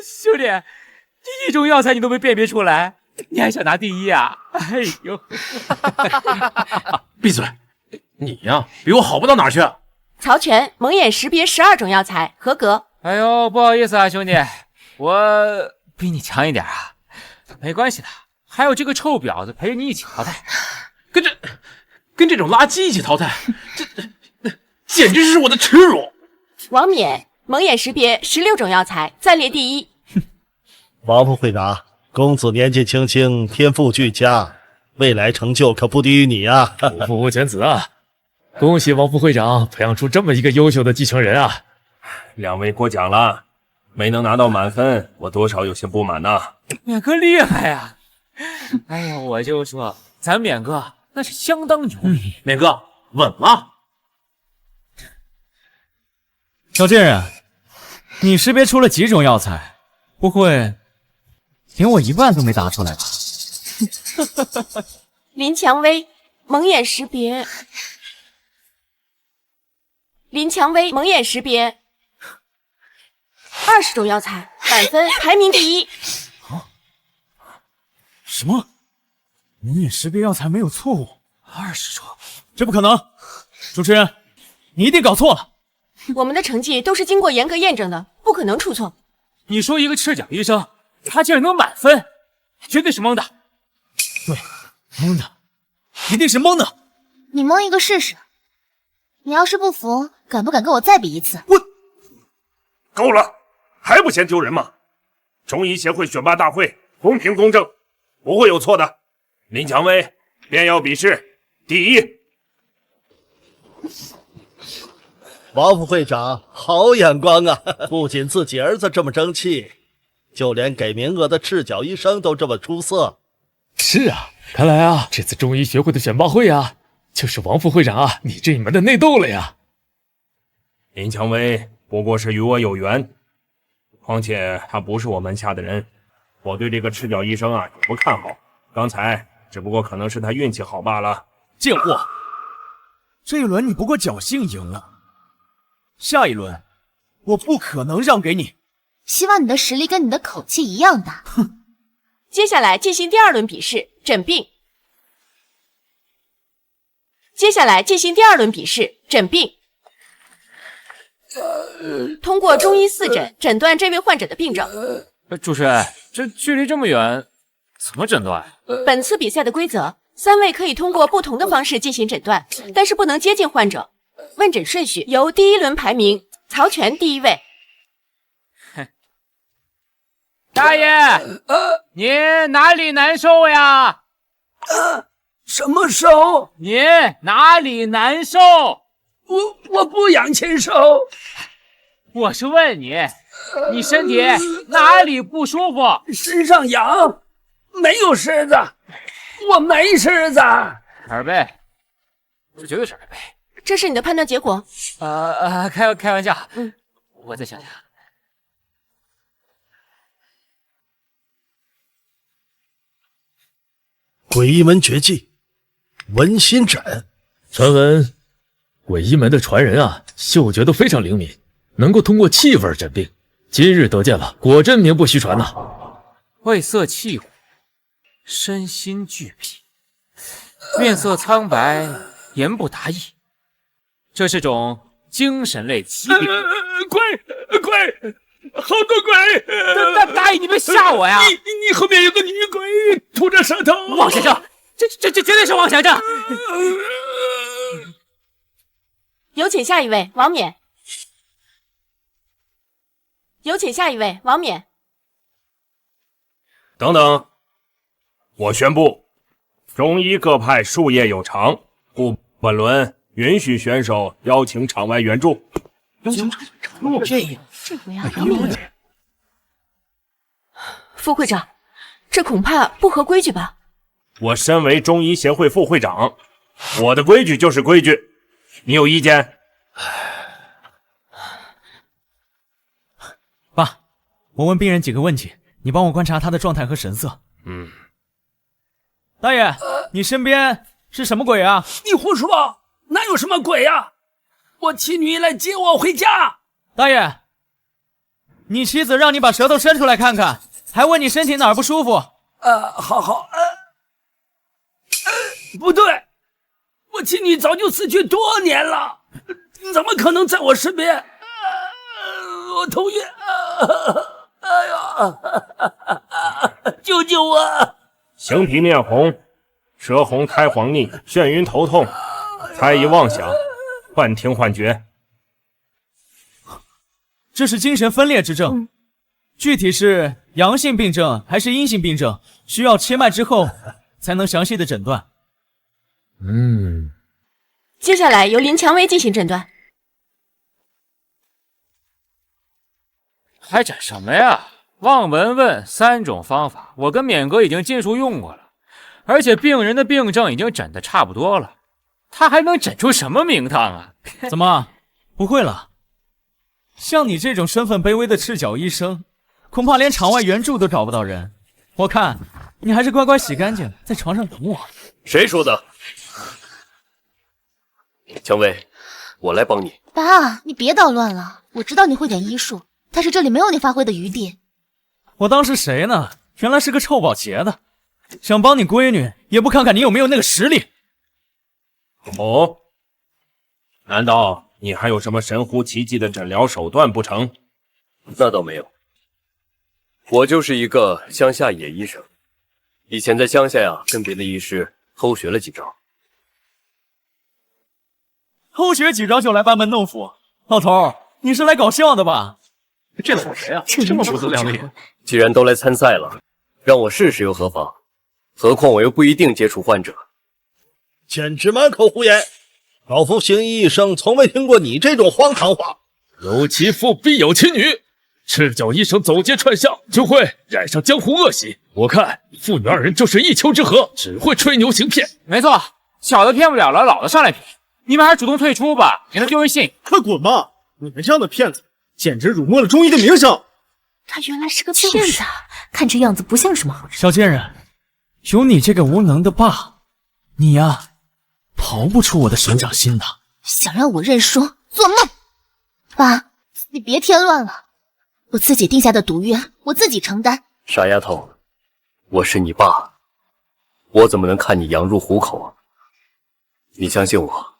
兄弟，第1种药材你都没辨别出来，你还想拿第1啊？哎呦！闭嘴！你呀，比我好不到哪儿去。曹全，蒙眼识别12种药材，合格。哎呦，不好意思啊，兄弟，我比你强一点啊。没关系的，还有这个臭婊子陪着你一起淘汰。跟这种垃圾一起淘汰，这简直是我的耻辱！王冕，蒙眼识别16种药材，暂列第1。王副会长，公子年纪轻轻，天赋俱佳，未来成就可不低于你啊！父无犬子啊！恭喜王副会长培养出这么一个优秀的继承人啊！2位过奖了，没能拿到满分，我多少有些不满呐。冕哥厉害呀！哎呀，我就说咱冕哥那是相当牛逼。冕哥稳了。小贱人，你识别出了几种药材？不会连我1半都没答出来吧？林蔷薇，蒙眼识别。林蔷薇蒙眼识别，20种药材，满分排名第1。什么？蒙眼识别药材没有错误？20种？这不可能！主持人，你一定搞错了。我们的成绩都是经过严格验证的，不可能出错。你说一个赤脚医生，他竟然能满分，绝对是蒙的。对，蒙的，一定是蒙的。你蒙一个试试。你要是不服，敢不敢跟我再比一次？够了，还不嫌丢人吗？中医协会选拔大会公平公正，不会有错的。林蔷薇便要比试第1。王副会长，好眼光啊！不仅自己儿子这么争气，就连给名额的赤脚医生都这么出色。是啊，看来啊，这次中医学会的选拔会啊，就是王副会长啊你这一门的内斗了呀。林蔷薇不过是与我有缘，况且他不是我门下的人，我对这个赤脚医生啊也不看好。刚才只不过可能是他运气好罢了。贱货，这一轮你不过侥幸赢了，下一轮我不可能让给你。希望你的实力跟你的口气一样大。哼。接下来进行第2轮比试，诊病。接下来进行第2轮比试，诊病。通过中医4诊诊断这位患者的病症。主持人，这距离这么远，怎么诊断？本次比赛的规则，3位可以通过不同的方式进行诊断，但是不能接近患者。问诊顺序由第1轮排名，曹全第1位。大爷，你哪里难受呀？什么受？你哪里难受？我不养禽兽。我是问你，你身体哪里不舒服？身上痒，没有虱子，我没虱子。耳背，这绝对是耳背。这是你的判断结果？开玩笑。我再想想。鬼医门绝技，文心诊。传闻鬼医门的传人啊，嗅觉都非常灵敏，能够通过气味诊病。今日得见了，果真名不虚传呐。味色气苦，身心俱疲，面色苍白，言不达意，这是种精神类疾病。鬼，好多鬼！大爷，你别吓我呀！你后面有个女鬼，吐着舌头。妄想症，这绝对是妄想症。有请下一位，王冕。有请下一位，王冕。等等，我宣布，中医各派术业有长，故本轮允许选手邀请场外援助。这回啊，没问题。副会长，这恐怕不合规矩吧？我身为中医协会副会长，我的规矩就是规矩，你有意见？爸，我问病人几个问题，你帮我观察他的状态和神色。大爷，你身边是什么鬼啊？你胡说，哪有什么鬼啊？我妻女来接我回家。大爷，你妻子让你把舌头伸出来看看，还问你身体哪儿不舒服。好，不对，我妻女早就死去多年了，怎么可能在我身边？我头晕，哎呀，救救我！形皮面红，舌红苔黄腻，眩晕头痛，猜疑妄想，幻听幻觉。这是精神分裂之症，具体是阳性病症还是阴性病症，需要切脉之后才能详细的诊断。接下来由林蔷薇进行诊断。还诊什么呀？望闻问3种方法，我跟冕哥已经尽数用过了，而且病人的病症已经诊得差不多了，他还能诊出什么名堂啊？怎么不会了？像你这种身份卑微的赤脚医生，恐怕连场外援助都找不到人。我看你还是乖乖洗干净，在床上等我。谁说的？蔷薇，我来帮你。爸，你别捣乱了。我知道你会点医术，但是这里没有你发挥的余地。我当是谁呢？原来是个臭保洁的，想帮你闺女，也不看看你有没有那个实力。哦，难道你还有什么神乎其技的诊疗手段不成？那倒没有，我就是一个乡下野医生，以前在乡下呀，跟别的医师偷学了几招。偷学几招就来班门弄斧，老头，你是来搞笑的吧？这厮谁啊？这么不自量力！既然都来参赛了，让我试试又何妨？何况我又不一定接触患者。简直满口胡言！老夫行医一生，从未听过你这种荒唐话。有其父必有其女，赤脚医生走街串巷，就会染上江湖恶习。我看父女二人就是一丘之貉，只会吹牛行骗。没错，小的骗不了了，老的上来骗。你们还是主动退出吧，免得丢人现眼。快滚吧！你们这样的骗子，简直辱没了中医的名声。他原来是个骗子，看这样子不像什么好人。小贱人，有你这个无能的爸，你呀，逃不出我的手掌心的。想让我认输，做梦！爸，你别添乱了，我自己定下的毒约，我自己承担。傻丫头，我是你爸，我怎么能看你羊入虎口啊？你相信我，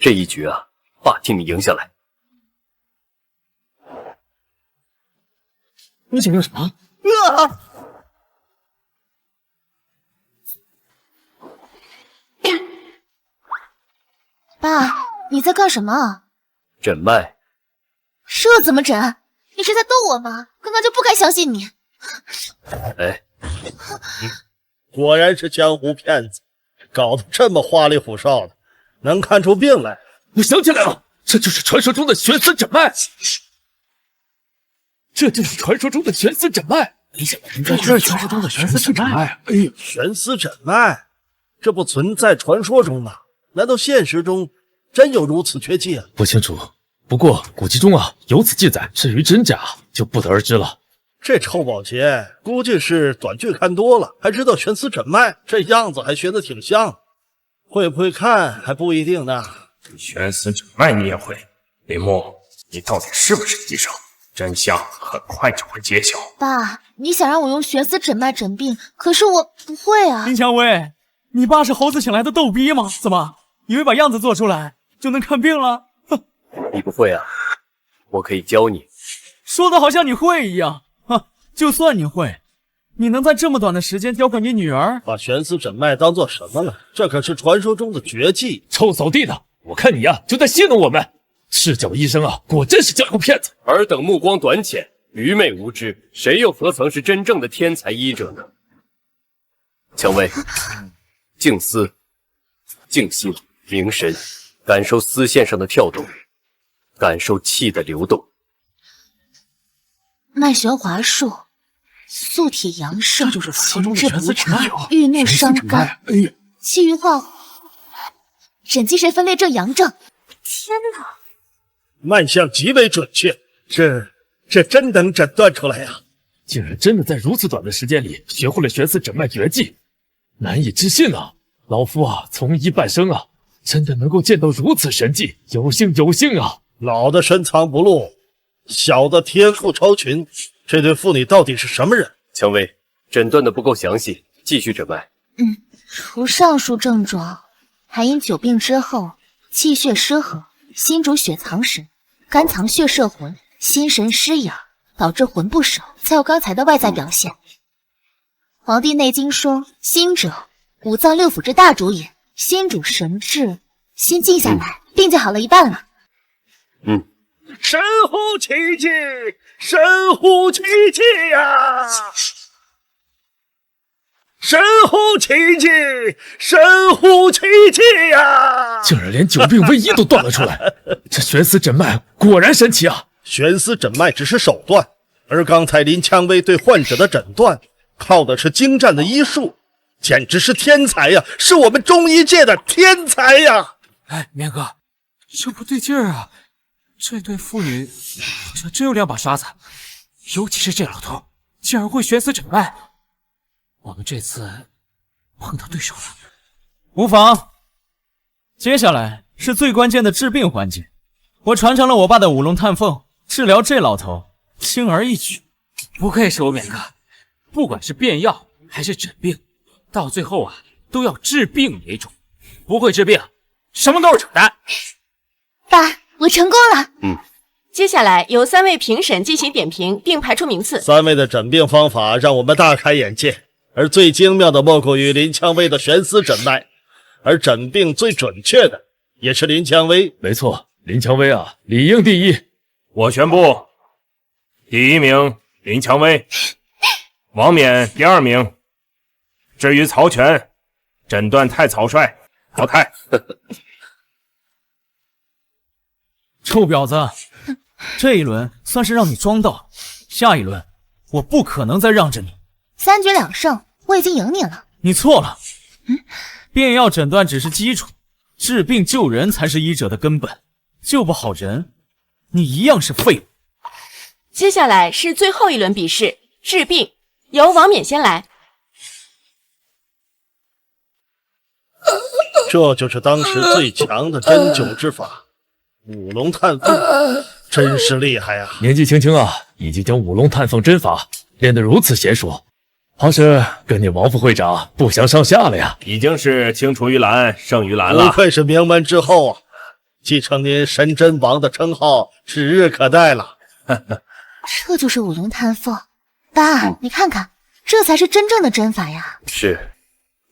这一局啊，爸替你赢下来。你想干什么？爸，你在干什么？诊脉。这怎么诊？你是在逗我吗？刚刚就不该相信你。哎，果然是江湖骗子，搞得这么花里胡哨的，能看出病来。我想起来了，这就是传说中的悬丝诊脉。这就是传说中的悬丝诊脉。没想到这是传说中的悬丝诊脉。哎呦，悬丝诊脉，这不存在传说中吗？难道现实中真有如此绝技啊？不清楚，不过古籍中啊有此记载，至于真假就不得而知了。这臭保洁估计是短剧看多了，还知道悬丝诊脉，这样子还学得挺像。会不会看还不一定呢。悬丝诊脉你也会？林木，你到底是不是医生？真相很快就会揭晓。爸，你想让我用悬丝诊脉诊病，可是我不会啊。林蔷薇，你爸是猴子请来的逗逼吗？怎么，以为把样子做出来就能看病了？哼，你不会啊？我可以教你。说的好像你会一样。哼，就算你会，你能在这么短的时间教会你女儿？把悬丝诊脉当做什么了？这可是传说中的绝技。臭扫地的，我看你呀就在戏弄我们。赤脚医生啊，果真是江湖骗子。尔等目光短浅，愚昧无知，谁又何曾是真正的天才医者呢？蔷薇，静思，静心，凝神，感受丝线上的跳动，感受气的流动。脉旋滑数，素体阳盛，这就是传说中的悬丝诊脉。郁怒伤肝，气郁化火，诊精神分裂症阳症。天哪！脉象极为准确，这真能诊断出来呀！竟然真的在如此短的时间里学会了悬丝诊脉绝技，难以置信啊！老夫啊，从医半生啊，真的能够见到如此神技，有幸有幸啊！老的深藏不露，小的天赋超群，这对父女到底是什么人？蔷薇，诊断的不够详细，继续诊脉。除上述症状，还因久病之后气血失和，心主血藏神，肝藏血摄魂，心神失养，导致魂不守，才有刚才的外在表现。《黄帝内经》说，心者，五脏六腑之大主也，心主神志，心静下来，病就好了一半了。神乎其技，神乎其技呀！神乎其技，神乎其技呀！竟然连久病危医都断了出来，这悬丝诊脉果然神奇啊！悬丝诊脉只是手段，而刚才林蔷薇对患者的诊断，靠的是精湛的医术，简直是天才呀！是我们中医界的天才呀！哎，绵哥，这不对劲儿啊！这对父女好像真有两把刷子，尤其是这老头，竟然会悬丝诊脉。我们这次碰到对手了。无妨，接下来是最关键的治病环节。我传承了我爸的五龙探凤，治疗这老头轻而易举。不愧是我勉哥，不管是变药还是诊病，到最后啊都要治病为重。不会治病，什么都是扯淡。爸，我成功了。接下来由3位评审进行点评，并排出名次。3位的诊病方法让我们大开眼界，而最精妙的莫过于林蔷薇的悬丝诊脉，而诊病最准确的也是林蔷薇。没错，林蔷薇啊，理应第一。我宣布，第1名林蔷薇，王冕第2名。至于曹全，诊断太草率，淘汰。臭婊子，这一轮算是让你装到，下一轮我不可能再让着你。3局2胜，我已经赢你了。你错了，变药诊断只是基础，治病救人才是医者的根本。救不好人，你一样是废物。接下来是最后一轮比试，治病，由王冕先来。这就是当时最强的针灸之法，五龙探凤，真是厉害啊！年纪轻轻啊，已经将五龙探凤针法练得如此娴熟，怕是跟你王副会长不相上下了呀。已经是青出于蓝胜于蓝了。不愧是名门之后啊，继承您神针王的称号指日可待了。这就是五龙探凤，爸，你看看，这才是真正的针法呀！是，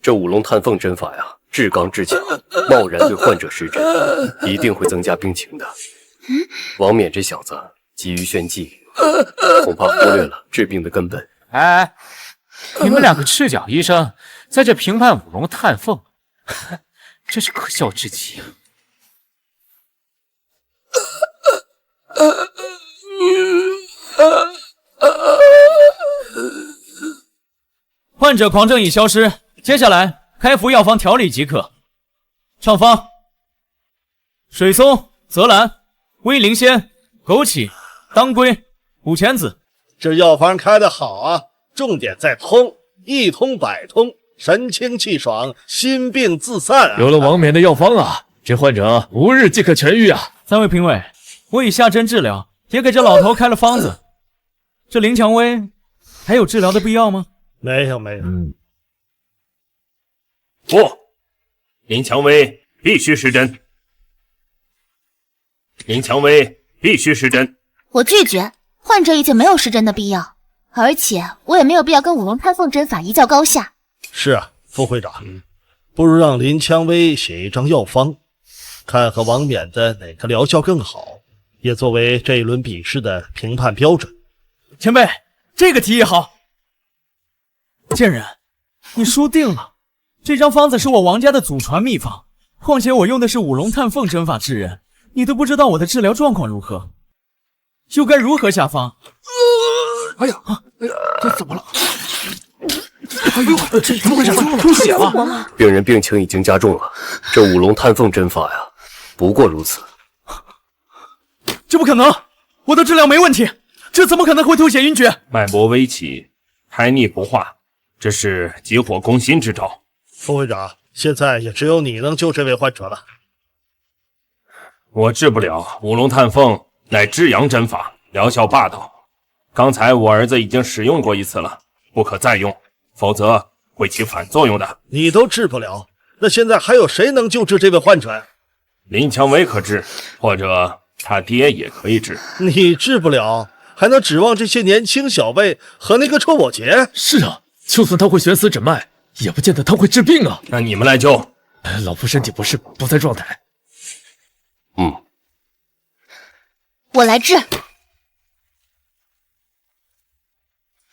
这五龙探凤针法呀，至刚至强，贸然对患者施针，一定会增加病情的。王冕这小子急于炫技，恐怕忽略了治病的根本。哎，你们2个赤脚医生在这评判五龙探凤，真是可笑至极啊！患者狂症已消失，接下来开服药方调理即可。上方：水松、泽兰、威灵仙、枸杞、当归、五钱子。这药方开得好啊，重点在通，一通百通，神清气爽，心病自散啊！有了王冕的药方啊，这患者无日即可痊愈啊！3位评委，我已下针治疗，也给这老头开了方子。这林蔷薇还有治疗的必要吗？没有。不，林蔷薇必须施针。林蔷薇必须施针。我拒绝，患者已经没有施针的必要，而且我也没有必要跟五龙探凤针法一较高下。是啊，副会长，不如让林蔷薇写一张药方，看和王冕的哪个疗效更好，也作为这一轮比试的评判标准。前辈，这个提议好。贱人，你输定了。这张方子是我王家的祖传秘方，况且我用的是五龙探凤针法治人，你都不知道我的治疗状况如何，又该如何下方？哎呀，这怎么了？哎呦，这怎么回事？出血了！病人病情已经加重了，这五龙探凤针法呀，不过如此。这不可能，我的治疗没问题，这怎么可能会吐血晕厥？脉搏微起，胎腻不化，这是急火攻心之招。副会长，现在也只有你能救这位患者了。我治不了，五龙探凤乃至阳针法，疗效霸道。刚才我儿子已经使用过一次了，不可再用，否则会起反作用的。你都治不了，那现在还有谁能救治这位患者呀？林蔷薇可治，或者他爹也可以治。你治不了，还能指望这些年轻小辈和那个臭保洁？是啊，就算他会悬丝诊脉，也不见得他会治病啊。那你们来救。老夫身体不适，不在状态。我来治。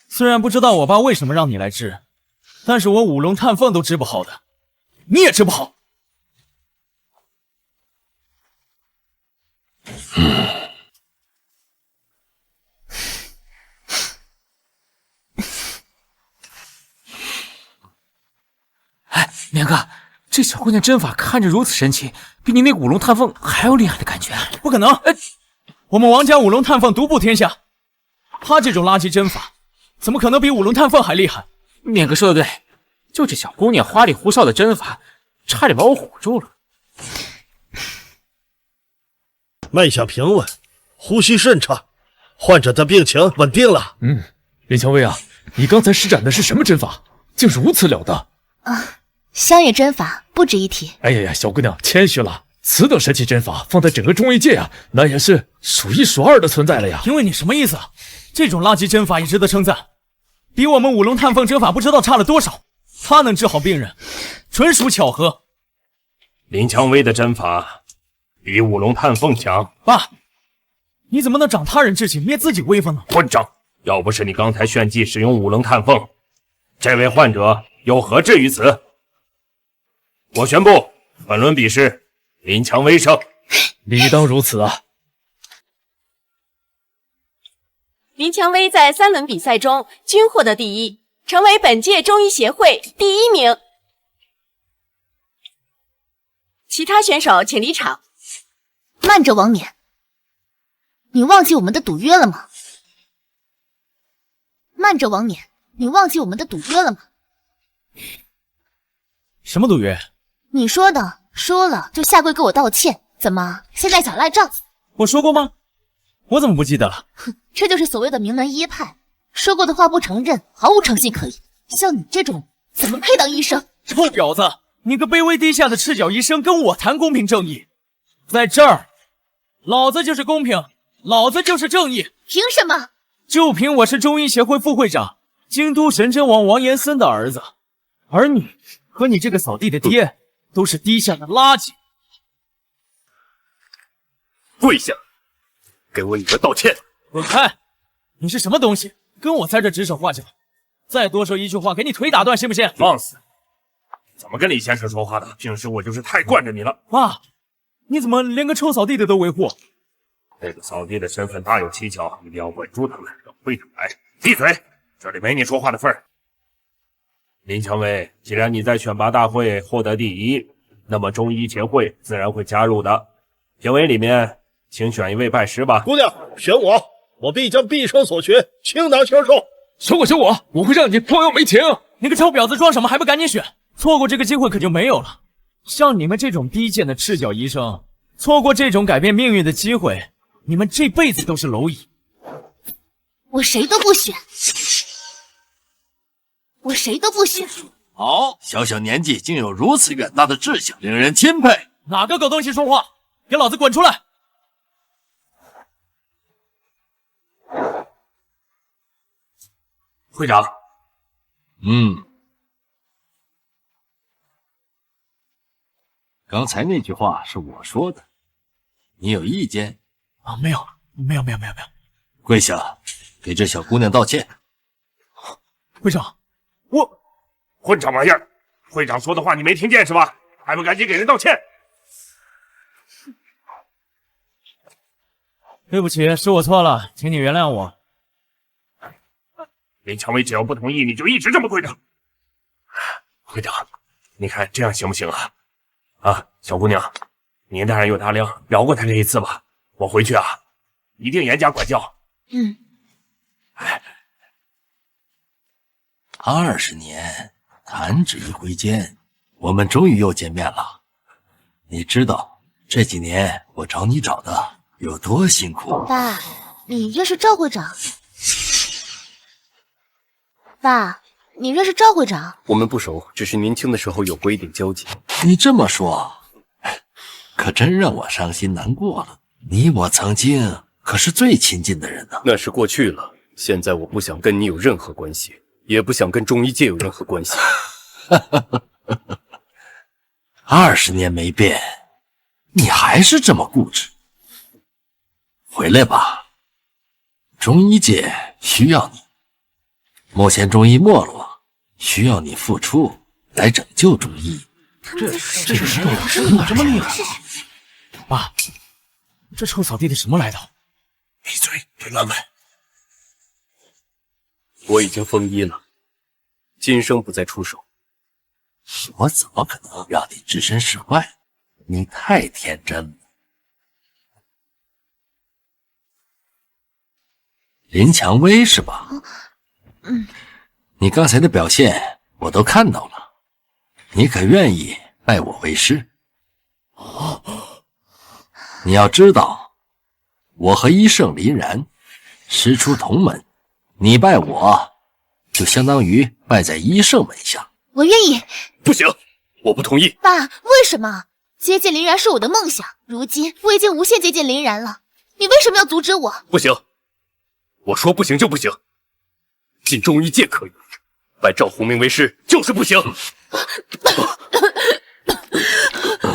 虽然不知道我爸为什么让你来治，但是我五龙探凤都治不好的，你也治不好。哎，明哥，这小姑娘针法看着如此神奇，比你那五龙探凤还要厉害的感觉。不可能！我们王家五龙探凤独步天下，她这种垃圾针法，怎么可能比五龙探凤还厉害？勉哥说的对，就这小姑娘花里胡哨的针法，差点把我唬住了。脉象平稳，呼吸顺畅，患者的病情稳定了。林蔷薇啊，你刚才施展的是什么针法？竟如此了得啊！香月针法不值一提。哎呀，小姑娘谦虚了。此等神奇针法放在整个中医界啊，那也是数一数二的存在了呀。评委，你什么意思？这种垃圾针法也值得称赞，比我们五龙探凤针法不知道差了多少。他能治好病人，纯属巧合。林蔷薇的针法比五龙探凤强。爸，你怎么能长他人志气，灭自己威风呢？混账！要不是你刚才炫技使用五龙探凤，这位患者又何至于此？我宣布，本轮比试林蔷薇胜。理当如此啊！林蔷薇在3轮比赛中均获得第一，成为本届中医协会第1名。其他选手请离场。慢着，王冕，你忘记我们的赌约了吗？慢着，王冕，你忘记我们的赌约了吗？什么赌约？你说的，输了就下跪给我道歉。怎么，现在想赖账？我说过吗？我怎么不记得了？哼，这就是所谓的名门医派，说过的话不承认，毫无诚信可言。像你这种，怎么配当医生？臭婊子！你个卑微低下的赤脚医生，跟我谈公平正义？在这儿，老子就是公平，老子就是正义。凭什么？就凭我是中医协会副会长，京都神针王王延森的儿子，而你和你这个扫地的爹，都是低下的垃圾。跪下，给我你的道歉！滚开！你是什么东西？跟我在这指手画脚，再多说一句话，给你腿打断，信不信？放肆！怎么跟李先生说话的？平时我就是太惯着你了。爸，你怎么连个臭扫地的都维护？这个扫地的身份大有蹊跷，一定要稳住他们，等会长来。闭嘴！这里没你说话的份儿。林蔷薇，既然你在选拔大会获得第一，那么中医协会自然会加入的。评委里面，请选一位拜师吧。姑娘，选我，我必将毕生所学倾囊相授。选我，我会让你破药没情。你个臭婊子，装什么还不赶紧选？错过这个机会可就没有了。像你们这种低贱的赤脚医生，错过这种改变命运的机会，你们这辈子都是蝼蚁。我谁都不选，我谁都不选。好，小小年纪竟有如此远大的志向，令人钦佩。哪个狗东西说话？给老子滚出来！会长。刚才那句话是我说的，你有意见？啊，没有。跪下，给这小姑娘道歉。会长，混账玩意儿！会长说的话你没听见是吧？还不赶紧给人道歉！对不起，是我错了，请你原谅我。林蔷薇只要不同意，你就一直这么跪着。会长，你看这样行不行啊？啊，小姑娘，您大人有大量，饶过他这一次吧。我回去啊，一定严加管教。20年，弹指一挥间，我们终于又见面了。你知道这几年我找你找的有多辛苦？爸，你认识赵会长？爸，你认识赵会长？我们不熟，只是年轻的时候有过一点交集。你这么说，可真让我伤心难过了。你我曾经可是最亲近的人呢。那是过去了，现在我不想跟你有任何关系，也不想跟中医界有任何关系。20年没变，你还是这么固执。回来吧，中医界需要你。目前中医没落，需要你付出来拯救中医。这个人有这么厉害？爸，这臭扫地的什么来头？闭嘴，别乱问。我已经封医了，今生不再出手。我怎么可能让你置身事外？你太天真了。林蔷薇是吧？你刚才的表现我都看到了，你可愿意拜我为师？你要知道，我和医圣林然师出同门，你拜我，就相当于拜在医圣门下。我愿意。不行，我不同意。爸，为什么？接近林然是我的梦想，如今我已经无限接近林然了，你为什么要阻止我？不行，我说不行就不行。进中医界可以，拜赵鸿明为师就是不行。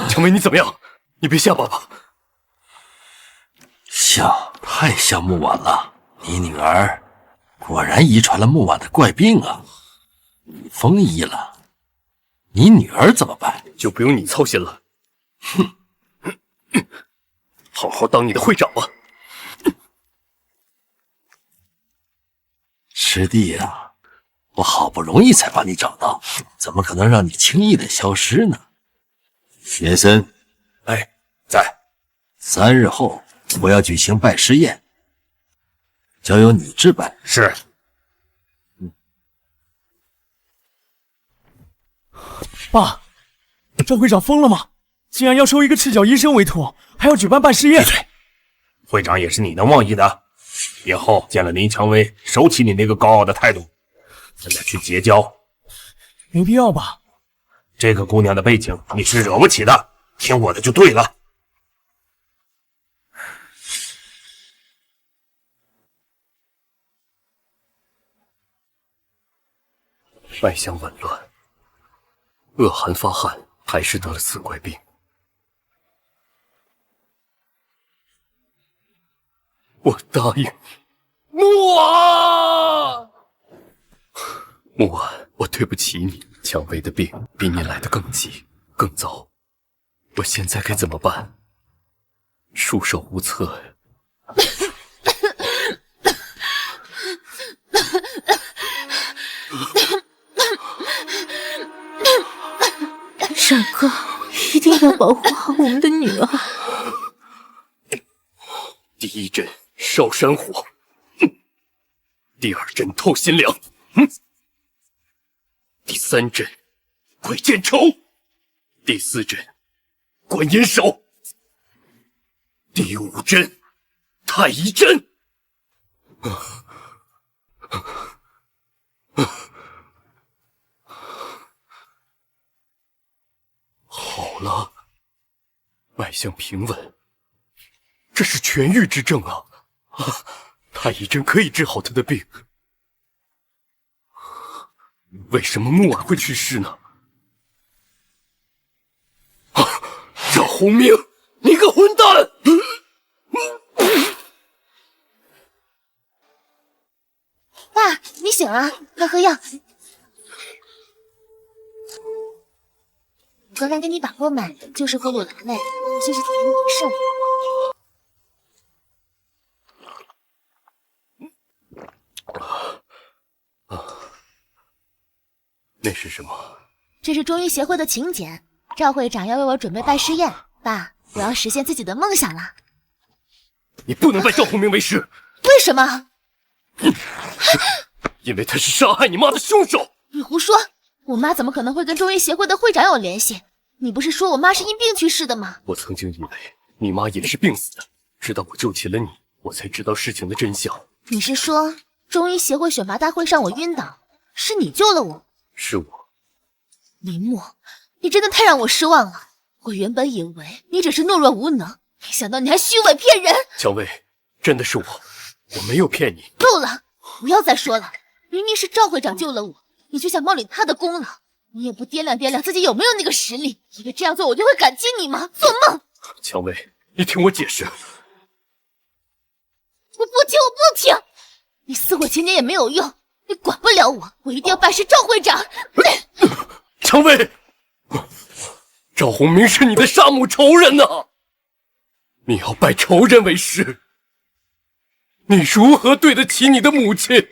蔷薇，你怎么样？你别吓爸爸。像，太像木婉了。你女儿果然遗传了木婉的怪病啊！你疯医了，你女儿怎么办？就不用你操心了。哼，好好当你的会长吧。师弟啊，我好不容易才把你找到，怎么可能让你轻易的消失呢？叶森，哎，在。3日后我要举行拜师宴，交由你置办。是。爸，赵会长疯了吗？竟然要收一个赤脚医生为徒，还要举办拜师宴。会长也是你能忘记的？以后见了林蔷薇，收起你那个高傲的态度，咱俩去结交。没必要吧？这个姑娘的背景你是惹不起的，听我的就对了。脉象紊乱，恶寒发汗，还是得了此怪病。我答应你，木婉，木婉，我对不起你。蔷薇的病比你来的更急更糟，我现在该怎么办？束手无策呀。闪哥，一定要保护好我们的女儿。第1针烧山火，第2针透心凉，第3针鬼见愁，第4针观音手，第5针太乙针。好了，脉象平稳，这是痊愈之症啊！太乙针可以治好他的病。为什么木婉会去世呢？赵鸿明，你个混蛋！爸，你醒了，快喝药。我刚刚给你把过买的就是葫芦拿来的，这是甜你的肾。那是什么？这是中医协会的请柬，赵会长要为我准备拜师宴。爸，我要实现自己的梦想了。你不能拜赵鸿明为师。为什么？因为他是杀害你妈的凶手。你胡说！我妈怎么可能会跟中医协会的会长有联系？你不是说我妈是因病去世的吗？我曾经以为你妈也是病死的，直到我救起了你，我才知道事情的真相。你是说中医协会选拔大会上我晕倒，是你救了我？是我。林墨，你真的太让我失望了。我原本以为你只是懦弱无能，没想到你还虚伪骗人。蔷薇，真的是我没有骗你。够了，不要再说了。明明是赵会长救了我，你就想冒领他的功劳，你也不掂量掂量自己有没有那个实力，以为这样做我就会感激你吗？做梦！蔷薇，你听我解释。我不听，我不听！你撕毁请柬也没有用，你管不了我，我一定要拜师赵会长。蔷薇，赵鸿明是你的杀母仇人呐！你要拜仇人为师，你如何对得起你的母亲？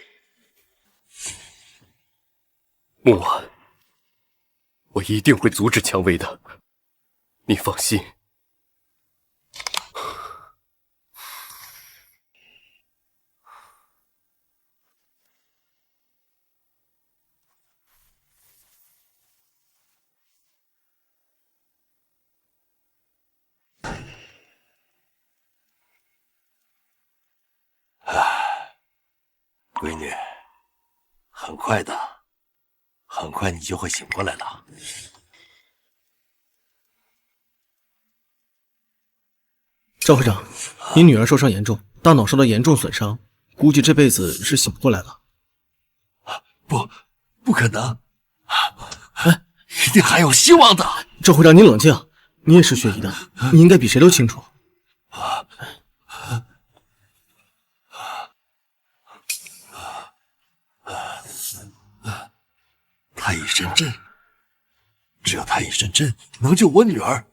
木婉，我一定会阻止蔷薇的，你放心。闺女，很快的，很快你就会醒过来了。赵会长，你女儿受伤严重，大脑受到严重损伤，估计这辈子是醒不过来了。不可能，一定还有希望的。赵会长，你冷静，你也是学医的，你应该比谁都清楚。太乙神针，只有太乙神针能救我女儿。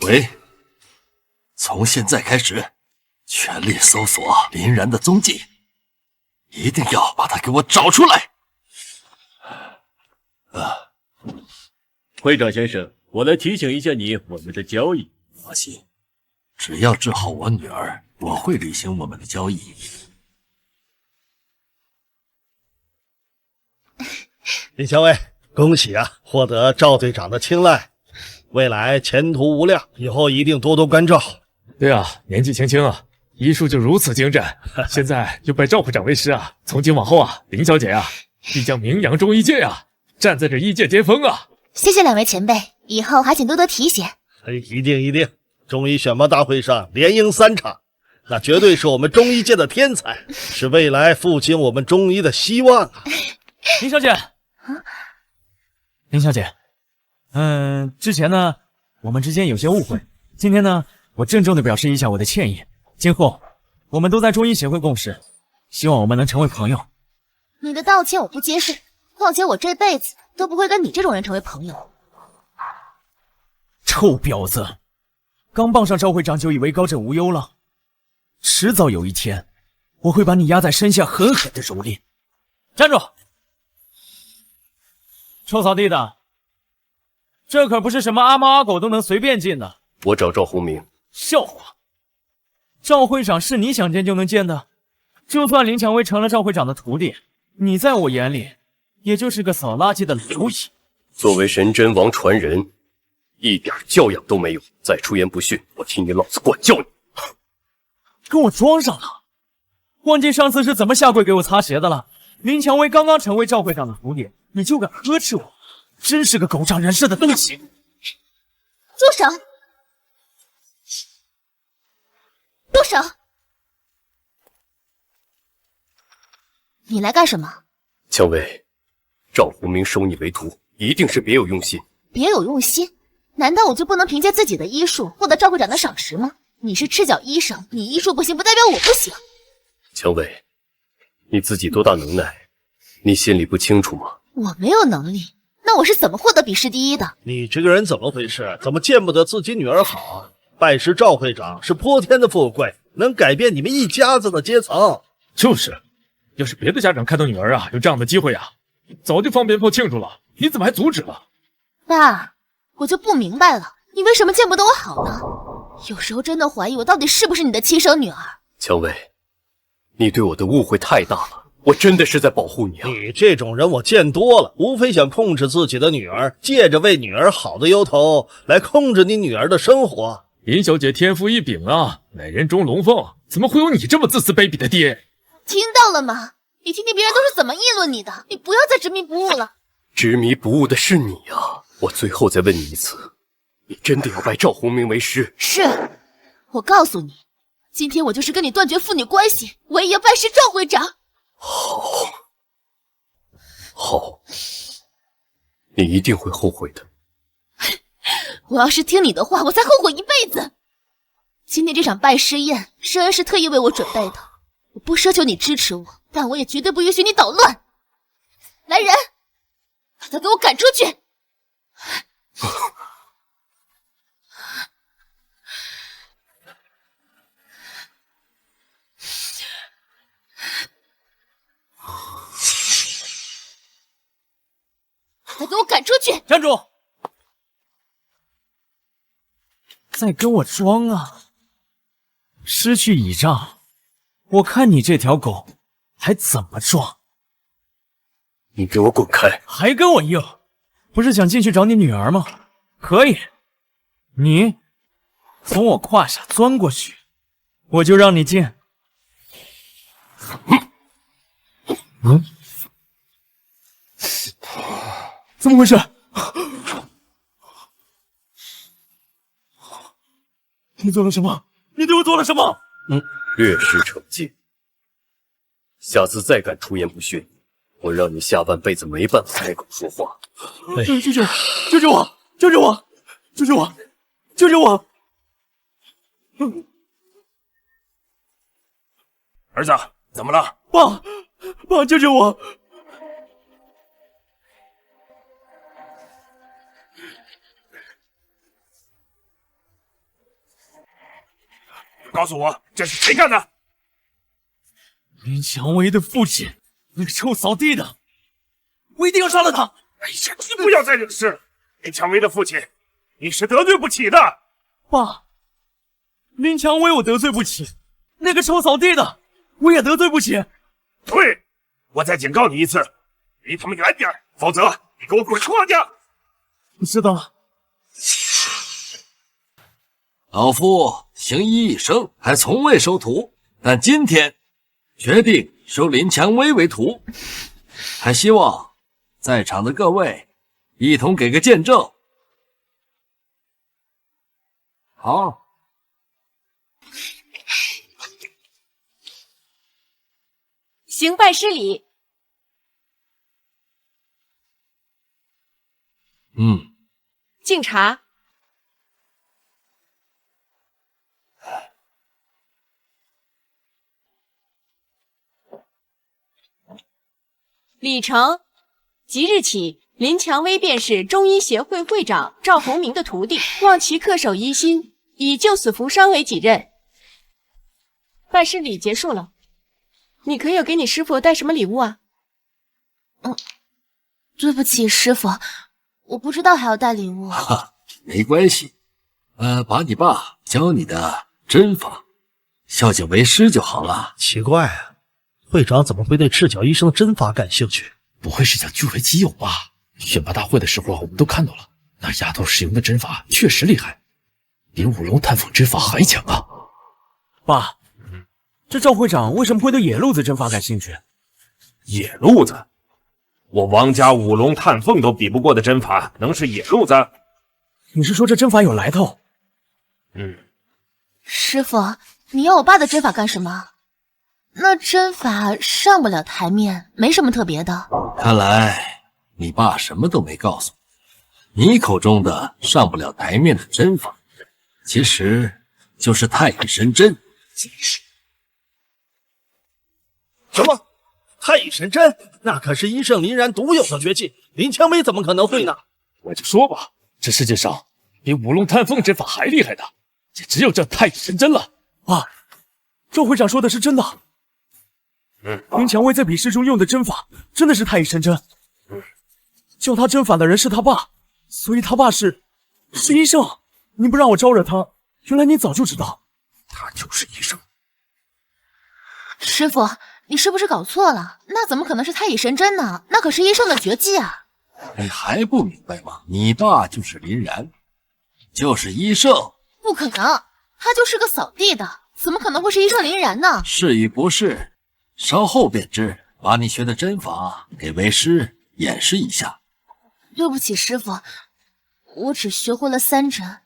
喂，从现在开始，全力搜索林然的踪迹，一定要把他给我找出来。会长先生，我来提醒一下你我们的交易。放心，只要治好我女儿，我会履行我们的交易。林蔷薇，恭喜啊，获得赵队长的青睐，未来前途无量，以后一定多多关照。对啊，年纪轻轻啊，医术就如此精湛，现在又拜赵会长为师啊，从今往后啊，林小姐啊，必将名扬中医界啊，站在这医界巅峰啊！谢谢两位前辈，以后还请多多提携。一定一定，中医选拔大会上连赢3场，那绝对是我们中医界的天才，是未来复兴我们中医的希望啊！林小姐，林小姐，之前呢，我们之间有些误会，今天呢，我郑重的表示一下我的歉意。今后我们都在中医协会共事，希望我们能成为朋友。你的道歉我不接受，况且我这辈子都不会跟你这种人成为朋友。臭婊子，刚傍上赵会长就以为高枕无忧了，迟早有一天，我会把你压在身下狠狠的蹂躏。站住！臭扫地的，这可不是什么阿猫阿狗都能随便进的。我找赵鸿明。笑话！赵会长是你想见就能见的，就算林蔷薇成了赵会长的徒弟，你在我眼里也就是个扫垃圾的蝼蚁。作为神针王传人，一点教养都没有，再出言不逊，我替你老子管教你！跟我装上了，忘记上次是怎么下跪给我擦鞋的了？林蔷薇刚刚成为赵会长的徒弟，你就敢呵斥我，真是个狗仗人势的东西！住手！住手！你来干什么？蔷薇，赵鸿明收你为徒，一定是别有用心。别有用心？难道我就不能凭借自己的医术获得赵会长的赏识吗？你是赤脚医生，你医术不行，不代表我不行。蔷薇，你自己多大能耐，你心里不清楚吗？我没有能力，那我是怎么获得比试第一的？你这个人怎么回事？怎么见不得自己女儿好？拜师赵会长是泼天的富贵，能改变你们一家子的阶层。就是，要是别的家长看到女儿啊有这样的机会啊，早就放鞭炮庆祝了，你怎么还阻止了？爸，我就不明白了，你为什么见不得我好呢？有时候真的怀疑我到底是不是你的亲生女儿。蔷薇，你对我的误会太大了，我真的是在保护你啊！你这种人我见多了，无非想控制自己的女儿，借着为女儿好的由头来控制你女儿的生活。林小姐天赋异禀啊，美人中龙凤，怎么会有你这么自私卑鄙的爹？听到了吗？你听听别人都是怎么议论你的，你不要再执迷不悟了。执迷不悟的是你啊！我最后再问你一次，你真的要拜赵鸿明为师？是，我告诉你，今天我就是跟你断绝父女关系，我也要拜师赵会长。好，你一定会后悔的。我要是听你的话，我才后悔一辈子。今天这场拜师宴，施恩是特意为我准备的，我不奢求你支持我，但我也绝对不允许你捣乱。来人，把他给我赶出去！把他给我赶出去！站住！再跟我装啊！失去倚仗，我看你这条狗还怎么装！你给我滚开！还跟我硬？不是想进去找你女儿吗？可以，你从我胯下钻过去，我就让你进。怎么回事？你做了什么？你对我做了什么？略施惩戒，下次再敢出言不逊，我让你下半辈子没办法开口说话。救救我！救救我！救救我！救救我！救救我！儿子，怎么了？爸，救救我！告诉我，这是谁干的？林蔷薇的父亲，那个臭扫地的，我一定要杀了他！哎呀，你不要再惹事！林蔷薇的父亲，你是得罪不起的。爸，林蔷薇我得罪不起，那个臭扫地的我也得罪不起。对，我再警告你一次，离他们远点，否则你给我滚出王家！我知道了。老夫行医一生，还从未收徒，但今天决定收林蔷薇为徒，还希望在场的各位一同给个见证。好，行拜师礼。敬茶。礼成，即日起，林蔷薇便是中医协会会长赵洪明的徒弟，望其恪守医心，以救死扶伤为己任。拜师礼结束了，你可有给你师傅带什么礼物啊？对不起，师傅，我不知道还要带礼物。没关系，把你爸教你的针法孝敬为师就好了。奇怪啊。会长怎么会对赤脚医生的针法感兴趣？不会是想据为己有吧？选拔大会的时候，我们都看到了，那丫头使用的针法确实厉害，比五龙探凤之法还强啊！爸，这赵会长为什么会对野路子针法感兴趣？野路子？我王家五龙探凤都比不过的针法，能是野路子？你是说这针法有来头？师傅，你要我爸的针法干什么？那针法上不了台面，没什么特别的。看来你爸什么都没告诉你，你口中的上不了台面的针法，其实就是太乙神针。什么？太乙神针？那可是医圣林然独有的绝技，林蔷薇怎么可能会呢？我就说吧，这世界上比五龙探凤针法还厉害的，也只有这太乙神针了。爸，赵会长说的是真的。林蔷薇在比试中用的针法真的是太乙神针。教他针法的人是他爸，所以他爸是医圣。你不让我招惹他，原来你早就知道。他就是医圣。师傅，你是不是搞错了？那怎么可能是太乙神针呢？那可是医圣的绝技啊！你还不明白吗？你爸就是林然，就是医圣。不可能，他就是个扫地的，怎么可能会是医圣林然呢？是与不是，稍后便知。把你学的针法给为师演示一下。对不起，师傅，我只学会了3针。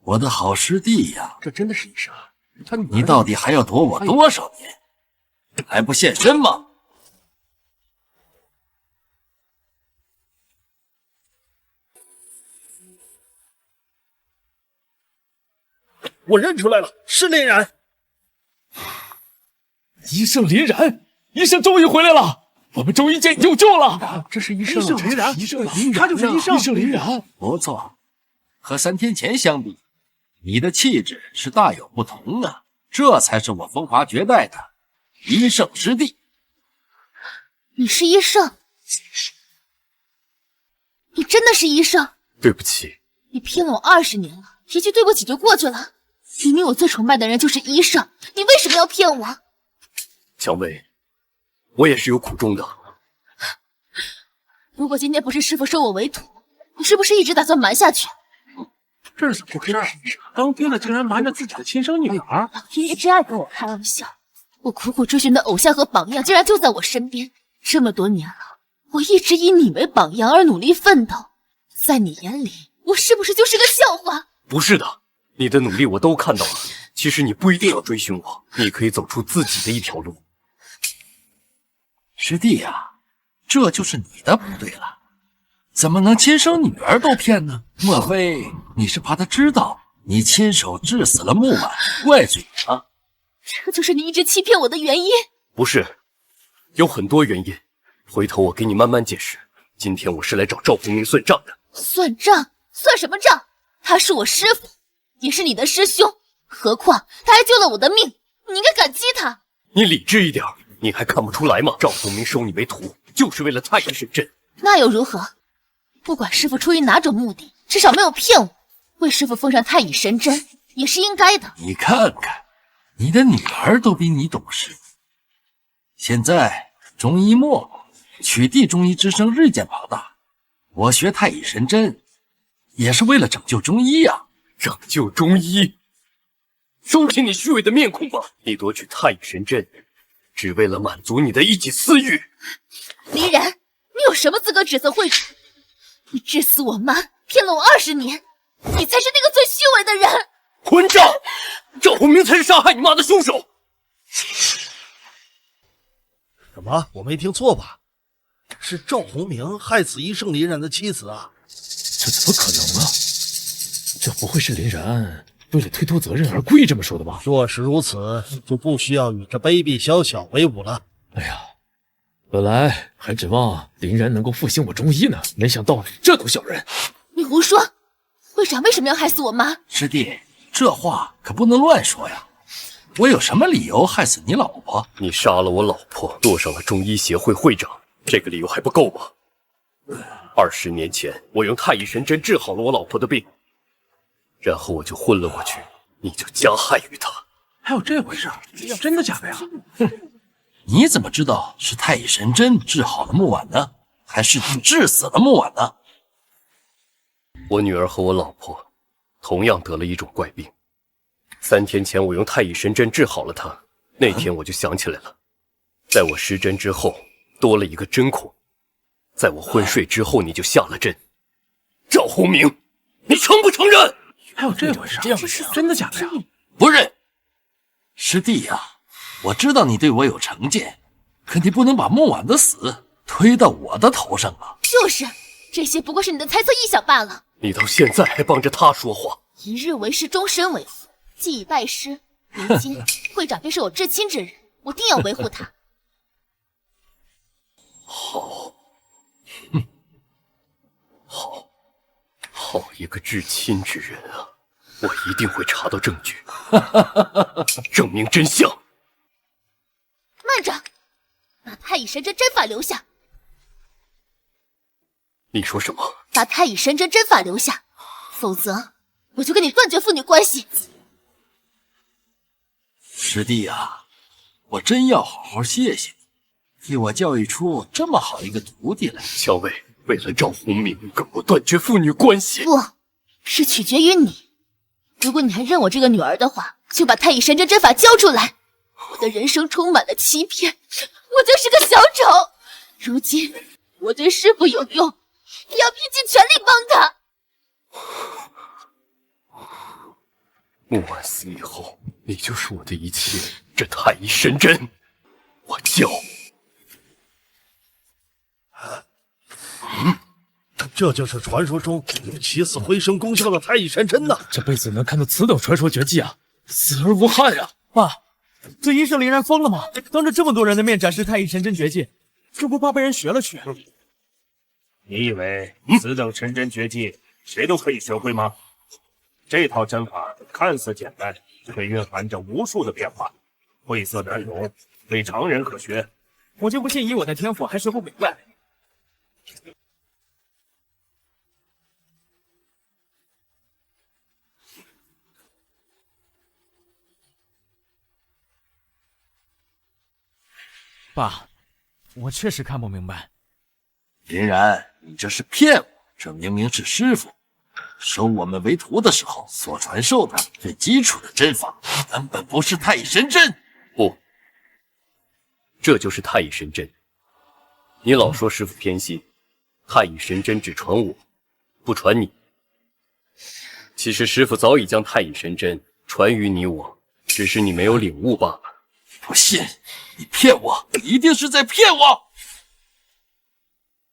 我的好师弟呀，这真的是医生？你到底还要躲我多少年？还不现身吗？我认出来了，是林然。医圣林然，医圣终于回来了，我们中医界有救了。这是医圣林然，他就是医圣林然。不错，和3天前相比，你的气质是大有不同啊！这才是我风华绝代的医圣师弟。你是医圣？你真的是医圣？对不起，你骗了我20年了，一句对不起就过去了。明明我最崇拜的人就是医圣，你为什么要骗我？蔷薇，我也是有苦衷的。如果今天不是师傅收我为徒，你是不是一直打算瞒下去？这是怎么回事？当爹的竟然瞒着自己的亲生女儿！老爷爷真爱跟我开玩笑。我苦苦追寻的偶像和榜样，竟然就在我身边。这么多年了，我一直以你为榜样而努力奋斗，在你眼里，我是不是就是个笑话？不是的，你的努力我都看到了。其实你不一定要追寻我，你可以走出自己的一条路。师弟呀，这就是你的不对了，怎么能亲生女儿都骗呢？莫非你是怕他知道你亲手致死了木婉，怪罪你啊？这就是你一直欺骗我的原因？不是，有很多原因，回头我给你慢慢解释。今天我是来找赵鸿明算账的。算账？算什么账？他是我师父，也是你的师兄，何况他还救了我的命，你应该感激他。你理智一点，你还看不出来吗？赵鸿明收你为徒，就是为了太乙神针。那又如何？不管师父出于哪种目的，至少没有骗我，为师父奉上太乙神针也是应该的。你看看，你的女儿都比你懂事。现在中医没落，取缔中医之声日渐庞大，我学太乙神针也是为了拯救中医呀。拯救中医？收起你虚伪的面孔吧！你夺取太乙神针，只为了满足你的一己私欲。林然，你有什么资格指责会长？你致死我妈，骗了我20年，你才是那个最虚伪的人！混账！赵鸿明才是杀害你妈的凶手！什么？我没听错吧？是赵鸿明害死医圣林然的妻子啊？这怎么可能啊？这不会是林然为了推脱责任而故意这么说的吧？若是如此，就不需要与这卑鄙小小为伍了。哎呀，本来还指望林然能够复兴我中医呢，没想到这头小人。你胡说！会长为什么要害死我妈？师弟，这话可不能乱说呀。我有什么理由害死你老婆？你杀了我老婆，坐上了中医协会会长，这个理由还不够吗？20年前，我用太乙神针治好了我老婆的病，然后我就昏了过去，你就加害于她。还有这回事？真的假的呀？你怎么知道是太乙神针治好了木婉呢？还是你治死了木婉呢？我女儿和我老婆同样得了一种怪病。3天前我用太乙神针治好了她，那天我就想起来了，在我施针之后多了一个针孔，在我昏睡之后你就下了针。赵鸿明，你承不承认？还有这回事？真的假的呀？不认。师弟呀，我知道你对我有成见，可你不能把木婉的死推到我的头上啊！就是，这些不过是你的猜测臆想罢了。你到现在还帮着他说话。一日为师，终身为父，既已拜师，如今会长便是我至亲之人，我定要维护他。好，好一个至亲之人啊！我一定会查到证据，证明真相。慢着，把太乙神针针法留下。你说什么？把太乙神针针法留下，否则我就跟你断绝父女关系。师弟呀，我真要好好谢谢你，替我教育出这么好一个徒弟来。乔伟，为了赵鸿明，跟我断绝父女关系。不是取决于你。如果你还认我这个女儿的话，就把太乙神针针法交出来。我的人生充满了欺骗，我就是个小丑。如今我对师父有用，也要拼尽全力帮他。木婉死以后，你就是我的一切。这太乙神针，我交。这就是传说中有起死回生功效的太乙神针呐！这辈子能看到此等传说绝技啊，死而无憾呀！爸，这医圣林然疯了吗？当着这么多人的面展示太乙神针绝技，这不怕被人学了去？你以为此等神针绝技谁都可以学会吗？这套针法看似简单，却蕴含着无数的变化，晦涩难懂，非常人可学。我就不信以我的天赋还学不明白。爸，我确实看不明白。林然，你这是骗我！这明明是师傅，收我们为徒的时候所传授的最基础的针法，根本不是太乙神针。不，这就是太乙神针。你老说师傅偏心，太乙神针只传我，不传你。其实师傅早已将太乙神针传于你我，只是你没有领悟罢了。不信，你骗我，你一定是在骗我！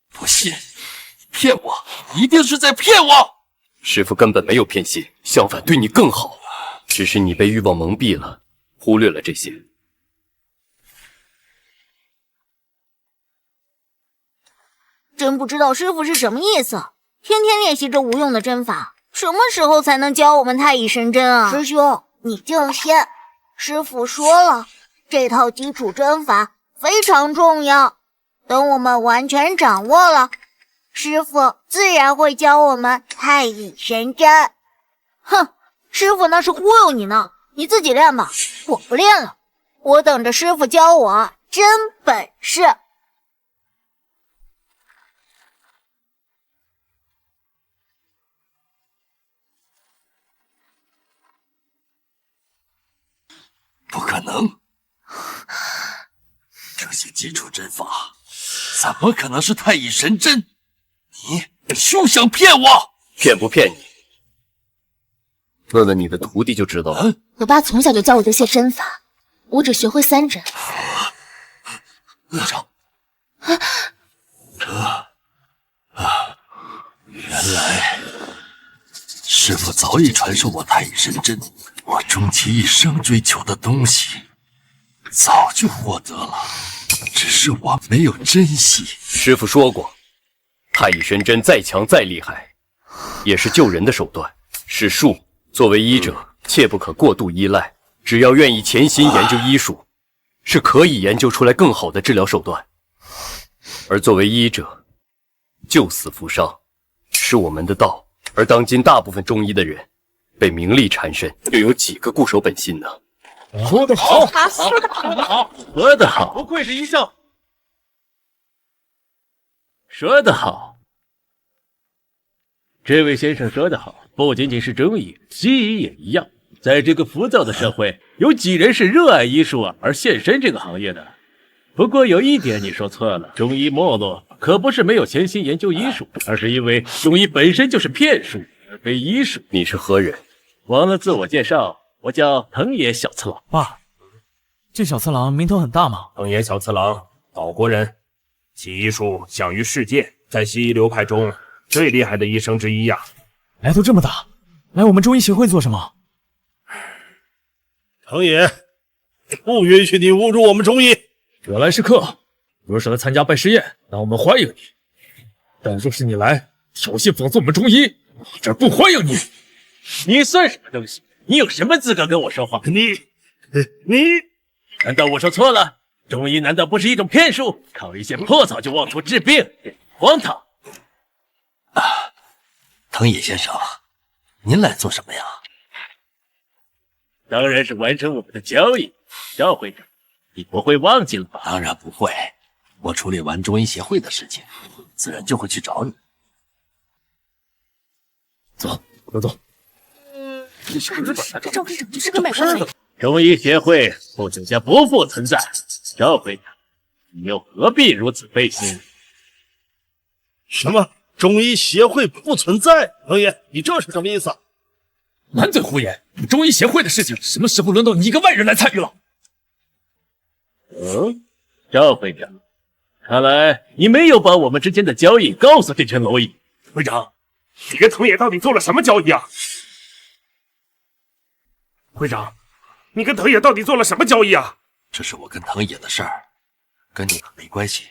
不信，你骗我，你一定是在骗我！师傅根本没有偏心，相反对你更好，只是你被欲望蒙蔽了，忽略了这些。真不知道师傅是什么意思，天天练习这无用的针法，什么时候才能教我们太乙神针啊？师兄，你静先，师傅说了，这套基础针法非常重要，等我们完全掌握了，师傅自然会教我们太乙神针。哼，师傅那是忽悠你呢，你自己练吧，我不练了，我等着师傅教我真本事。不可能，这些基础针法怎么可能是太乙神针？你休想骗我！骗不骗你？问问你的徒弟就知道了。我爸从小就教我这些针法，我只学会3针。会长，原来师傅早已传授我太乙神针，我终其一生追求的东西，早就获得了，只是我没有珍惜。师傅说过，太乙神针再强再厉害，也是救人的手段，是术。作为医者，切不可过度依赖。只要愿意潜心研究医术，是可以研究出来更好的治疗手段。而作为医者，救死扶伤是我们的道。而当今大部分中医的人，被名利缠身，又有几个固守本心呢？说得好，说得好，说得好，不愧是医圣。说得好，这位先生说得好，不仅仅是中医，西医也一样。在这个浮躁的社会，有几人是热爱医术而献身这个行业的？不过有一点你说错了，中医没落可不是没有潜心研究医术，而是因为中医本身就是骗术，而非医术。你是何人？忘了自我介绍，我叫藤野小次郎。爸，这小次郎名头很大吗？藤野小次郎，岛国人，其医术享誉世界，在西医流派中最厉害的医生之一呀。来头这么大，来我们中医协会做什么？藤野，不允许你侮辱我们中医。惹来是客，若是来参加拜师宴，那我们欢迎你；但若是你来挑衅讽刺我们中医，这儿不欢迎你。你算什么东西？你有什么资格跟我说话？你，难道我说错了？中医难道不是一种骗术？靠一些破草就妄图治病，荒唐！藤野先生，您来做什么呀？当然是完成我们的交易。赵会长，你不会忘记了吧？当然不会，我处理完中医协会的事情，自然就会去找你。走，走。赵会长就是个卖花的。中医协会不久将不复存在。赵会长，你又何必如此费心？什么？中医协会不存在？藤野，你这是什么意思？满嘴胡言！中医协会的事情，什么时候轮到你一个外人来参与了？赵会长，看来你没有把我们之间的交易告诉这群蝼蚁。会长，你跟藤野到底做了什么交易啊？会长，你跟藤野到底做了什么交易啊？这是我跟藤野的事儿，跟你可没关系。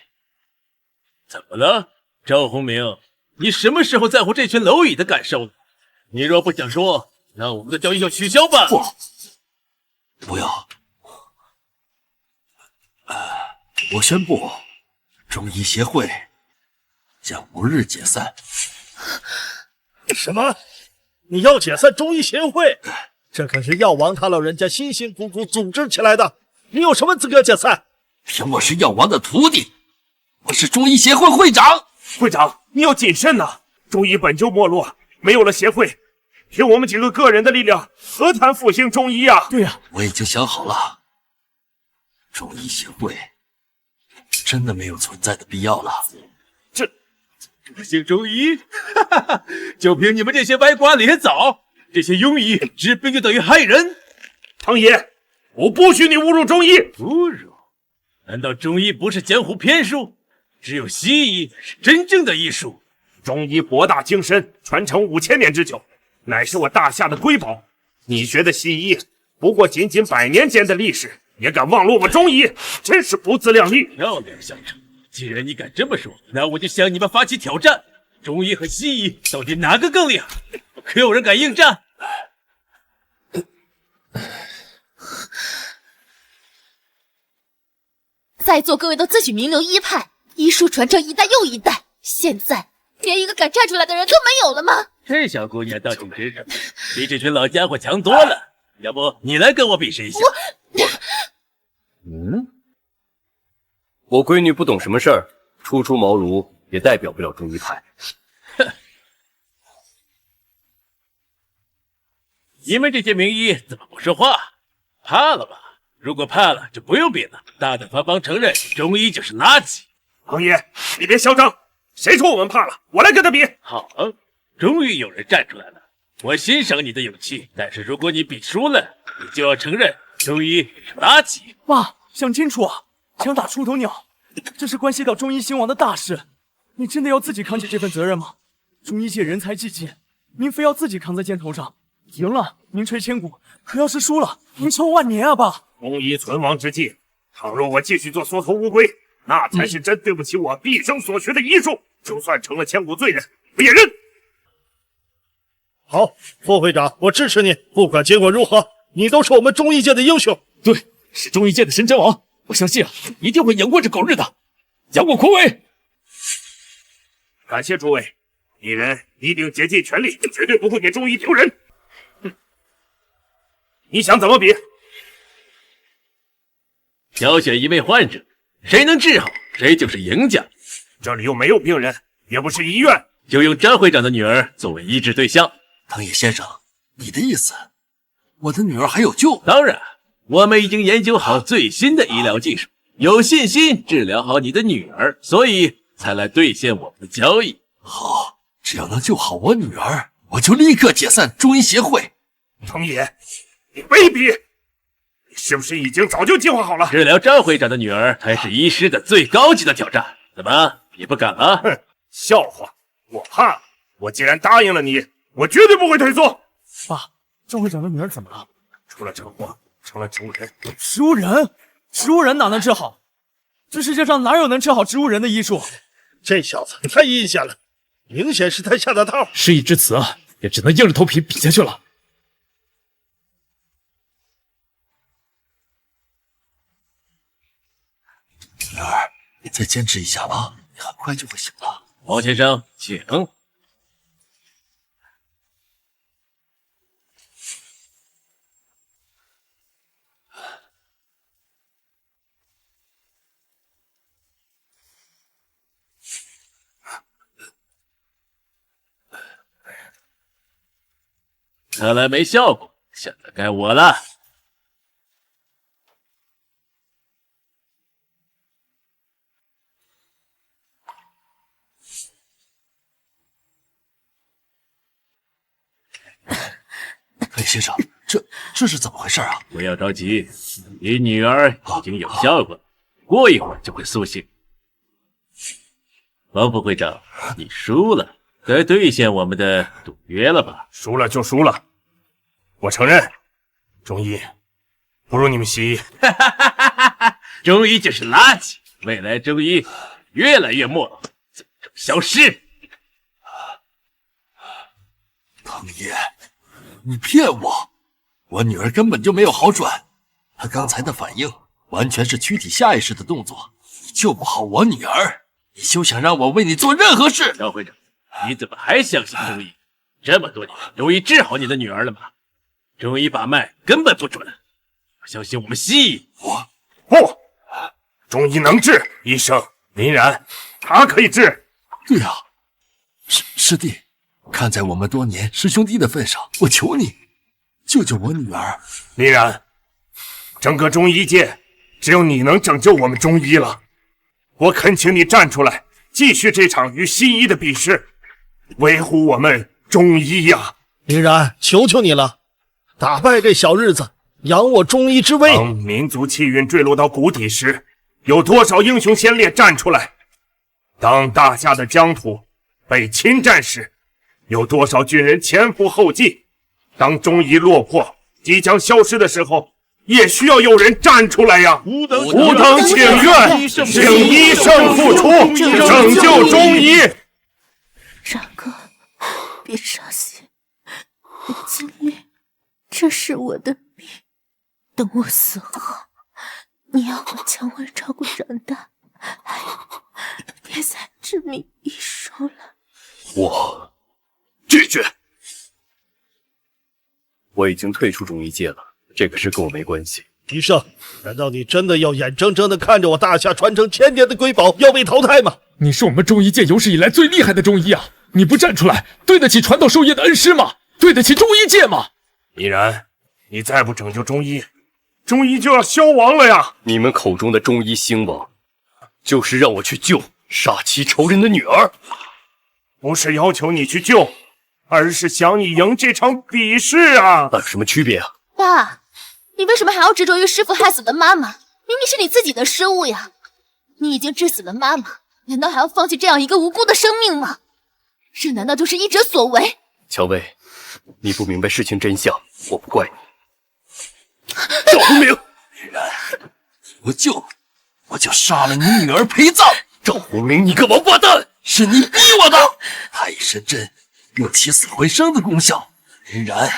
怎么了，赵鸿明？你什么时候在乎这群蝼蚁的感受了？你若不想说，那我们的交易就取消吧。不要！我宣布，中医协会将无日解散。什么？你要解散中医协会？这可是药王他老人家辛辛苦苦组织起来的，你有什么资格解散？凭我是药王的徒弟，我是中医协会会长。会长，你要谨慎呐！中医本就没落，没有了协会，凭我们几个个人的力量，何谈复兴中医啊？对呀，我已经想好了，中医协会真的没有存在的必要了。复兴中医，就凭你们这些歪瓜裂枣，这些庸医治病就等于害人。唐爷，我不许你侮辱中医！侮辱？难道中医不是江湖骗术？只有西医是真正的医术。中医博大精深，传承5000年之久，乃是我大夏的瑰宝。你学的西医，不过仅100年间的历史，也敢妄论我中医，真是不自量力！漂亮，小程。既然你敢这么说，那我就向你们发起挑战：中医和西医到底哪个更厉害？可有人敢应战？在座各位都自诩名流医派，医术传承一代又一代，现在连一个敢站出来的人都没有了吗？这小姑娘倒挺真诚，比这群老家伙强多了。要不你来跟我比试一下？我闺女不懂什么事儿，初出茅庐也代表不了中医派。你们这些名医怎么不说话？怕了吧？如果怕了，就不用比了，大大方方承认中医就是垃圾。王爷，你别嚣张，谁说我们怕了？我来跟他比。好，终于有人站出来了，我欣赏你的勇气。但是如果你比输了，你就要承认中医是垃圾。爸，想清楚啊！枪打出头鸟，这是关系到中医兴亡的大事，你真的要自己扛起这份责任吗？中医界人才济济，您非要自己扛在肩头上，赢了名垂千古，可要是输了，遗臭万年啊！爸，中医存亡之际，倘若我继续做缩头乌龟，那才是真对不起我毕生所学的医术。就算成了千古罪人，我也认。好，副会长，我支持你，不管结果如何，你都是我们中医界的英雄。对，是中医界的神针王，我相信一定会赢过这狗日的杨过匡威。感谢诸位，一人一定竭尽全力，绝对不会给中医丢人。你想怎么比？挑选一位患者，谁能治好，谁就是赢家。这里又没有病人，也不是医院，就用张会长的女儿作为医治对象。藤野先生，你的意思，我的女儿还有救？当然，我们已经研究好最新的医疗技术，有信心治疗好你的女儿，所以才来兑现我们的交易。好，只要能救好我女儿，我就立刻解散中医协会。藤野，你卑鄙！你是不是已经早就计划好了？治疗张会长的女儿才是医师的最高级的挑战。怎么，你不敢了？哼，笑话！我怕了。我既然答应了你，我绝对不会退缩。爸，张会长的女儿怎么了？出了车祸，成了植物人。植物人？植物人哪能治好？这世界上哪有能治好植物人的医术？这小子太阴险了，明显是他下的套。事已至此啊，也只能硬着头皮比下去了。女儿，你再坚持一下吧，你很快就会醒了。王先生，请。看来没效果，现在该我了。裴先生，这是怎么回事啊？不要着急，你女儿已经有效果，过一会儿就会苏醒。王副会长，你输了，该兑现我们的赌约了吧？输了就输了，我承认，中医不如你们西医。中医就是垃圾，未来中医越来越没落，最终消失。唐爷，你骗我！我女儿根本就没有好转，她刚才的反应完全是躯体下意识的动作。你救不好我女儿，你休想让我为你做任何事！张会长，你怎么还相信中医？这么多年，中医治好你的女儿了吗？中医把脉根本不准，要相信我们西医。不，中医能治，医生林然他可以治。对啊，师弟，看在我们多年师兄弟的份上，我求你救救我女儿。林然，整个中医界只有你能拯救我们中医了。我恳请你站出来，继续这场与西医的比试，维护我们中医呀！林然，求求你了，打败这小日子，扬我中医之威。当民族气运坠落到谷底时，有多少英雄先烈站出来？当大夏的疆土被侵占时，有多少军人前赴后继？当中医落魄即将消失的时候，也需要有人站出来呀！吾等请愿，请医圣付出，拯救中医。然哥，别伤心，我尽力，这是我的命。等我死后，你要我姜文照顾长大，还有，别再执迷医术了。我拒绝。我已经退出中医界了，这个事跟我没关系。医圣，难道你真的要眼睁睁地看着我大夏传承千年的瑰宝要被淘汰吗？你是我们中医界有史以来最厉害的中医啊！你不站出来，对得起传道授业的恩师吗？对得起中医界吗？李然，你再不拯救中医，中医就要消亡了呀！你们口中的中医兴亡，就是让我去救杀妻仇人的女儿。不是要求你去救，而是想你赢这场比试啊！那有什么区别啊？爸，你为什么还要执着于师父害死的妈妈？明明是你自己的失误呀！你已经致死了妈妈，难道还要放弃这样一个无辜的生命吗？这难道就是医者所为？乔薇，你不明白事情真相，我不怪你。赵鸿明，我就杀了你女儿陪葬。赵鸿明，你个王八蛋！是你逼我的！太乙神针有起死回生的功效，林然，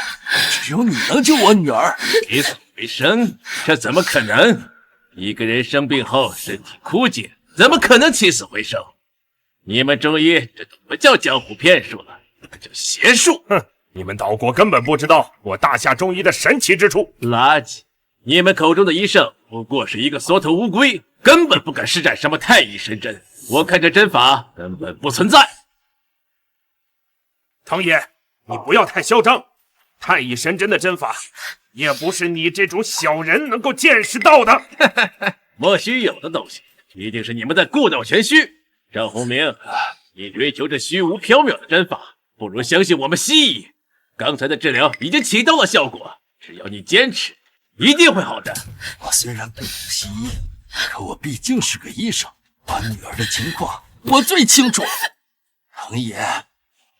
只有你能救我女儿。起死回生？这怎么可能？一个人生病后身体枯竭，怎么可能起死回生？你们中医这都不叫江湖骗术了，这叫邪术！哼，你们岛国根本不知道我大夏中医的神奇之处。垃圾！你们口中的医圣不过是一个缩头乌龟，根本不敢施展什么太乙神针。我看这针法根本不存在。唐爷，你不要太嚣张，太乙神针的针法也不是你这种小人能够见识到的。莫须有的东西，一定是你们在故弄玄虚。赵鸿明，你追求这虚无缥缈的针法，不如相信我们西医。刚才的治疗已经起到了效果，只要你坚持，一定会好的。我虽然不懂西医，可我毕竟是个医生，我女儿的情况我最清楚。唐爷，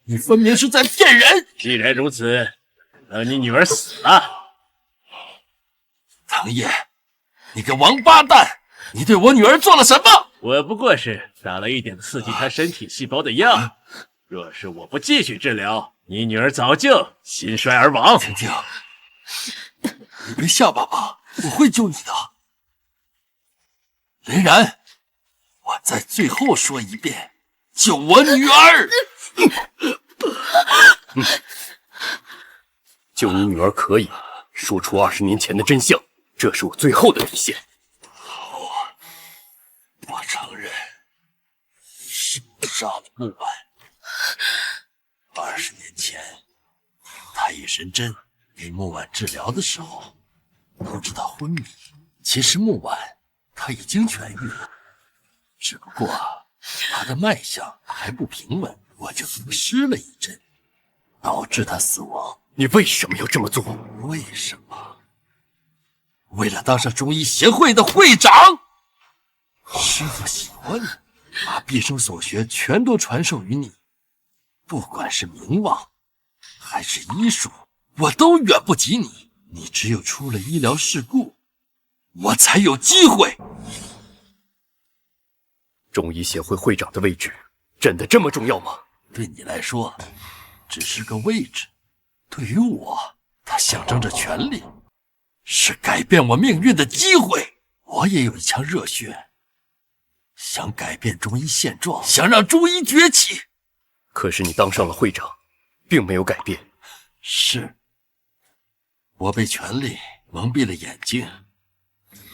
你分明是在骗人！既然如此，等你女儿死了。唐爷，你个王八蛋，你对我女儿做了什么？我不过是打了一点刺激她身体细胞的药，若是我不继续治疗，你女儿早就心衰而亡。婷婷，你别吓爸爸，我会救你的。林然，我再最后说一遍，救我女儿！救你女儿可以，说出20年前的真相，这是我最后的底线。我承认，是我杀了木婉。20年前，太乙神针给木婉治疗的时候，都知道昏迷。其实木婉她已经痊愈了，只不过她的脉象还不平稳，我就毒施了一针，导致她死亡。你为什么要这么做？为什么？为了当上中医协会的会长。师父喜欢你，把毕生所学全都传授于你，不管是名望还是医术，我都远不及你。你只有出了医疗事故，我才有机会。中医协会会长的位置真的这么重要吗？对你来说只是个位置，对于我，它象征着权力，是改变我命运的机会。我也有一腔热血，想改变中医现状，想让中医崛起。可是你当上了会长，并没有改变。是，我被权力蒙蔽了眼睛，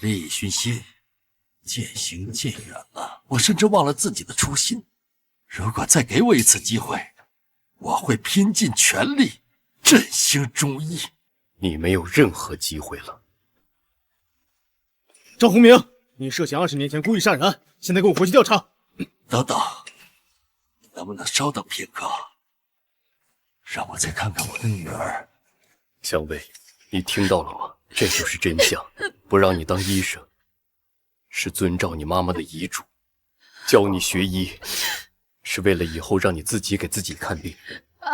利益熏心，渐行渐远了。我甚至忘了自己的初心。如果再给我一次机会，我会拼尽全力振兴中医。你没有任何机会了。赵洪明，你涉嫌20年前故意杀人案，现在跟我回去调查。等等，能不能稍等片刻，让我再看看我的女儿。蔷薇，你听到了吗？这就是真相。不让你当医生，是遵照你妈妈的遗嘱；教你学医，是为了以后让你自己给自己看病。爸，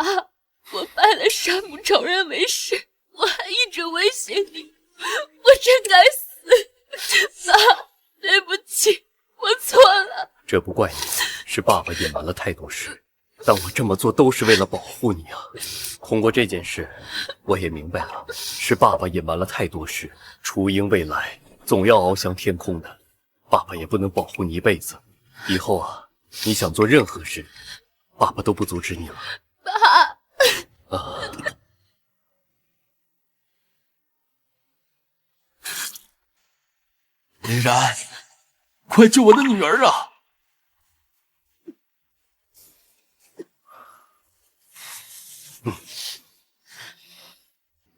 我拜了山姆仇人为师，我还一直威胁你，我真该死。爸，对不起，我错了。这不怪你，是爸爸隐瞒了太多事，但我这么做都是为了保护你啊。通过这件事，我也明白了，是爸爸隐瞒了太多事。雏鹰未来总要翱翔天空的，爸爸也不能保护你一辈子。以后啊，你想做任何事，爸爸都不阻止你了。爸，林然，快救我的女儿啊！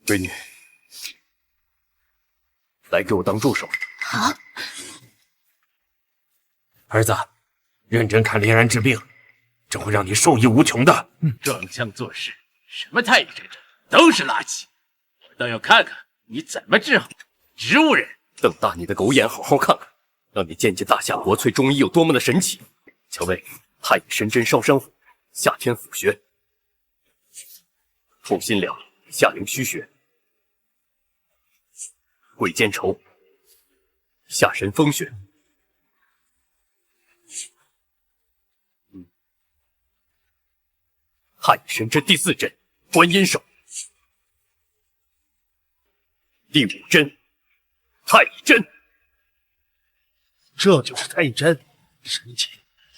闺女，来给我当助手。好。儿子，认真看林然治病，这会让你受益无穷的。装腔作势，什么太医诊症都是垃圾，我倒要看看你怎么治好植物人。瞪大你的狗眼，好好看看，让你见见大夏国粹中医有多么的神奇。乔薇，太乙神针烧山火，夏天府穴；透心疗，下陵虚穴；鬼见愁，下神风穴。太乙神针第4针，观音手；第5针，太乙针。这就是太乙针，神奇，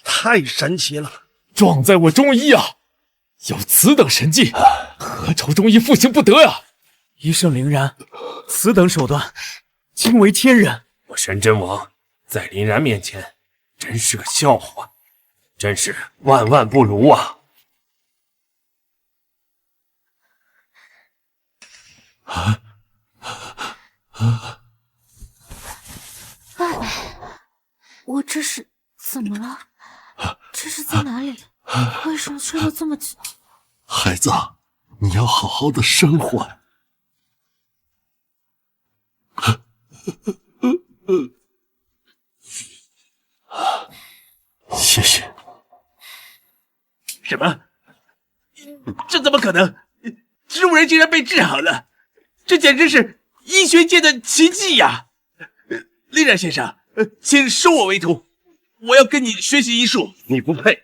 太神奇了！壮哉我中医啊！有此等神技，何愁中医复兴不得呀？医圣林然，此等手段，惊为天人。我神针王在林然面前真是个笑话，真是万万不如啊！爸爸，我这是怎么了？这是在哪里？为什么睡了这么久？孩子，你要好好的生活。谢谢。什么？这怎么可能？植物人竟然被治好了，这简直是医学界的奇迹呀！林然先生，请收我为徒，我要跟你学习医术。你不配，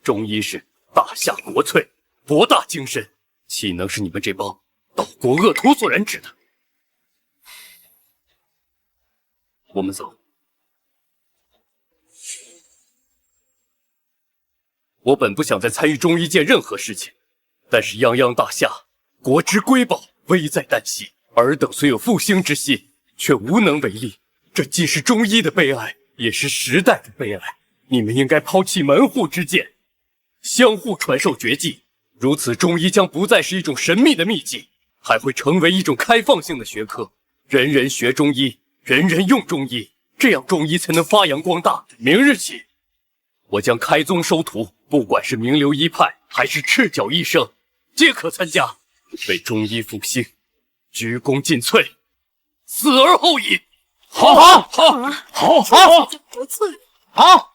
中医是大夏国粹，博大精深，岂能是你们这帮岛国恶徒所染指的？我们走。我本不想再参与中医界任何事情，但是泱泱大夏，国之瑰宝，危在旦夕。尔等虽有复兴之心，却无能为力。这既是中医的悲哀，也是时代的悲哀。你们应该抛弃门户之见，相互传授绝技。如此，中医将不再是一种神秘的秘技，还会成为一种开放性的学科。人人学中医，人人用中医，这样中医才能发扬光大。明日起，我将开宗收徒，不管是名流医派还是赤脚医生，皆可参加，为中医复兴鞠躬尽瘁，死而后已。好，好，好，国粹。好。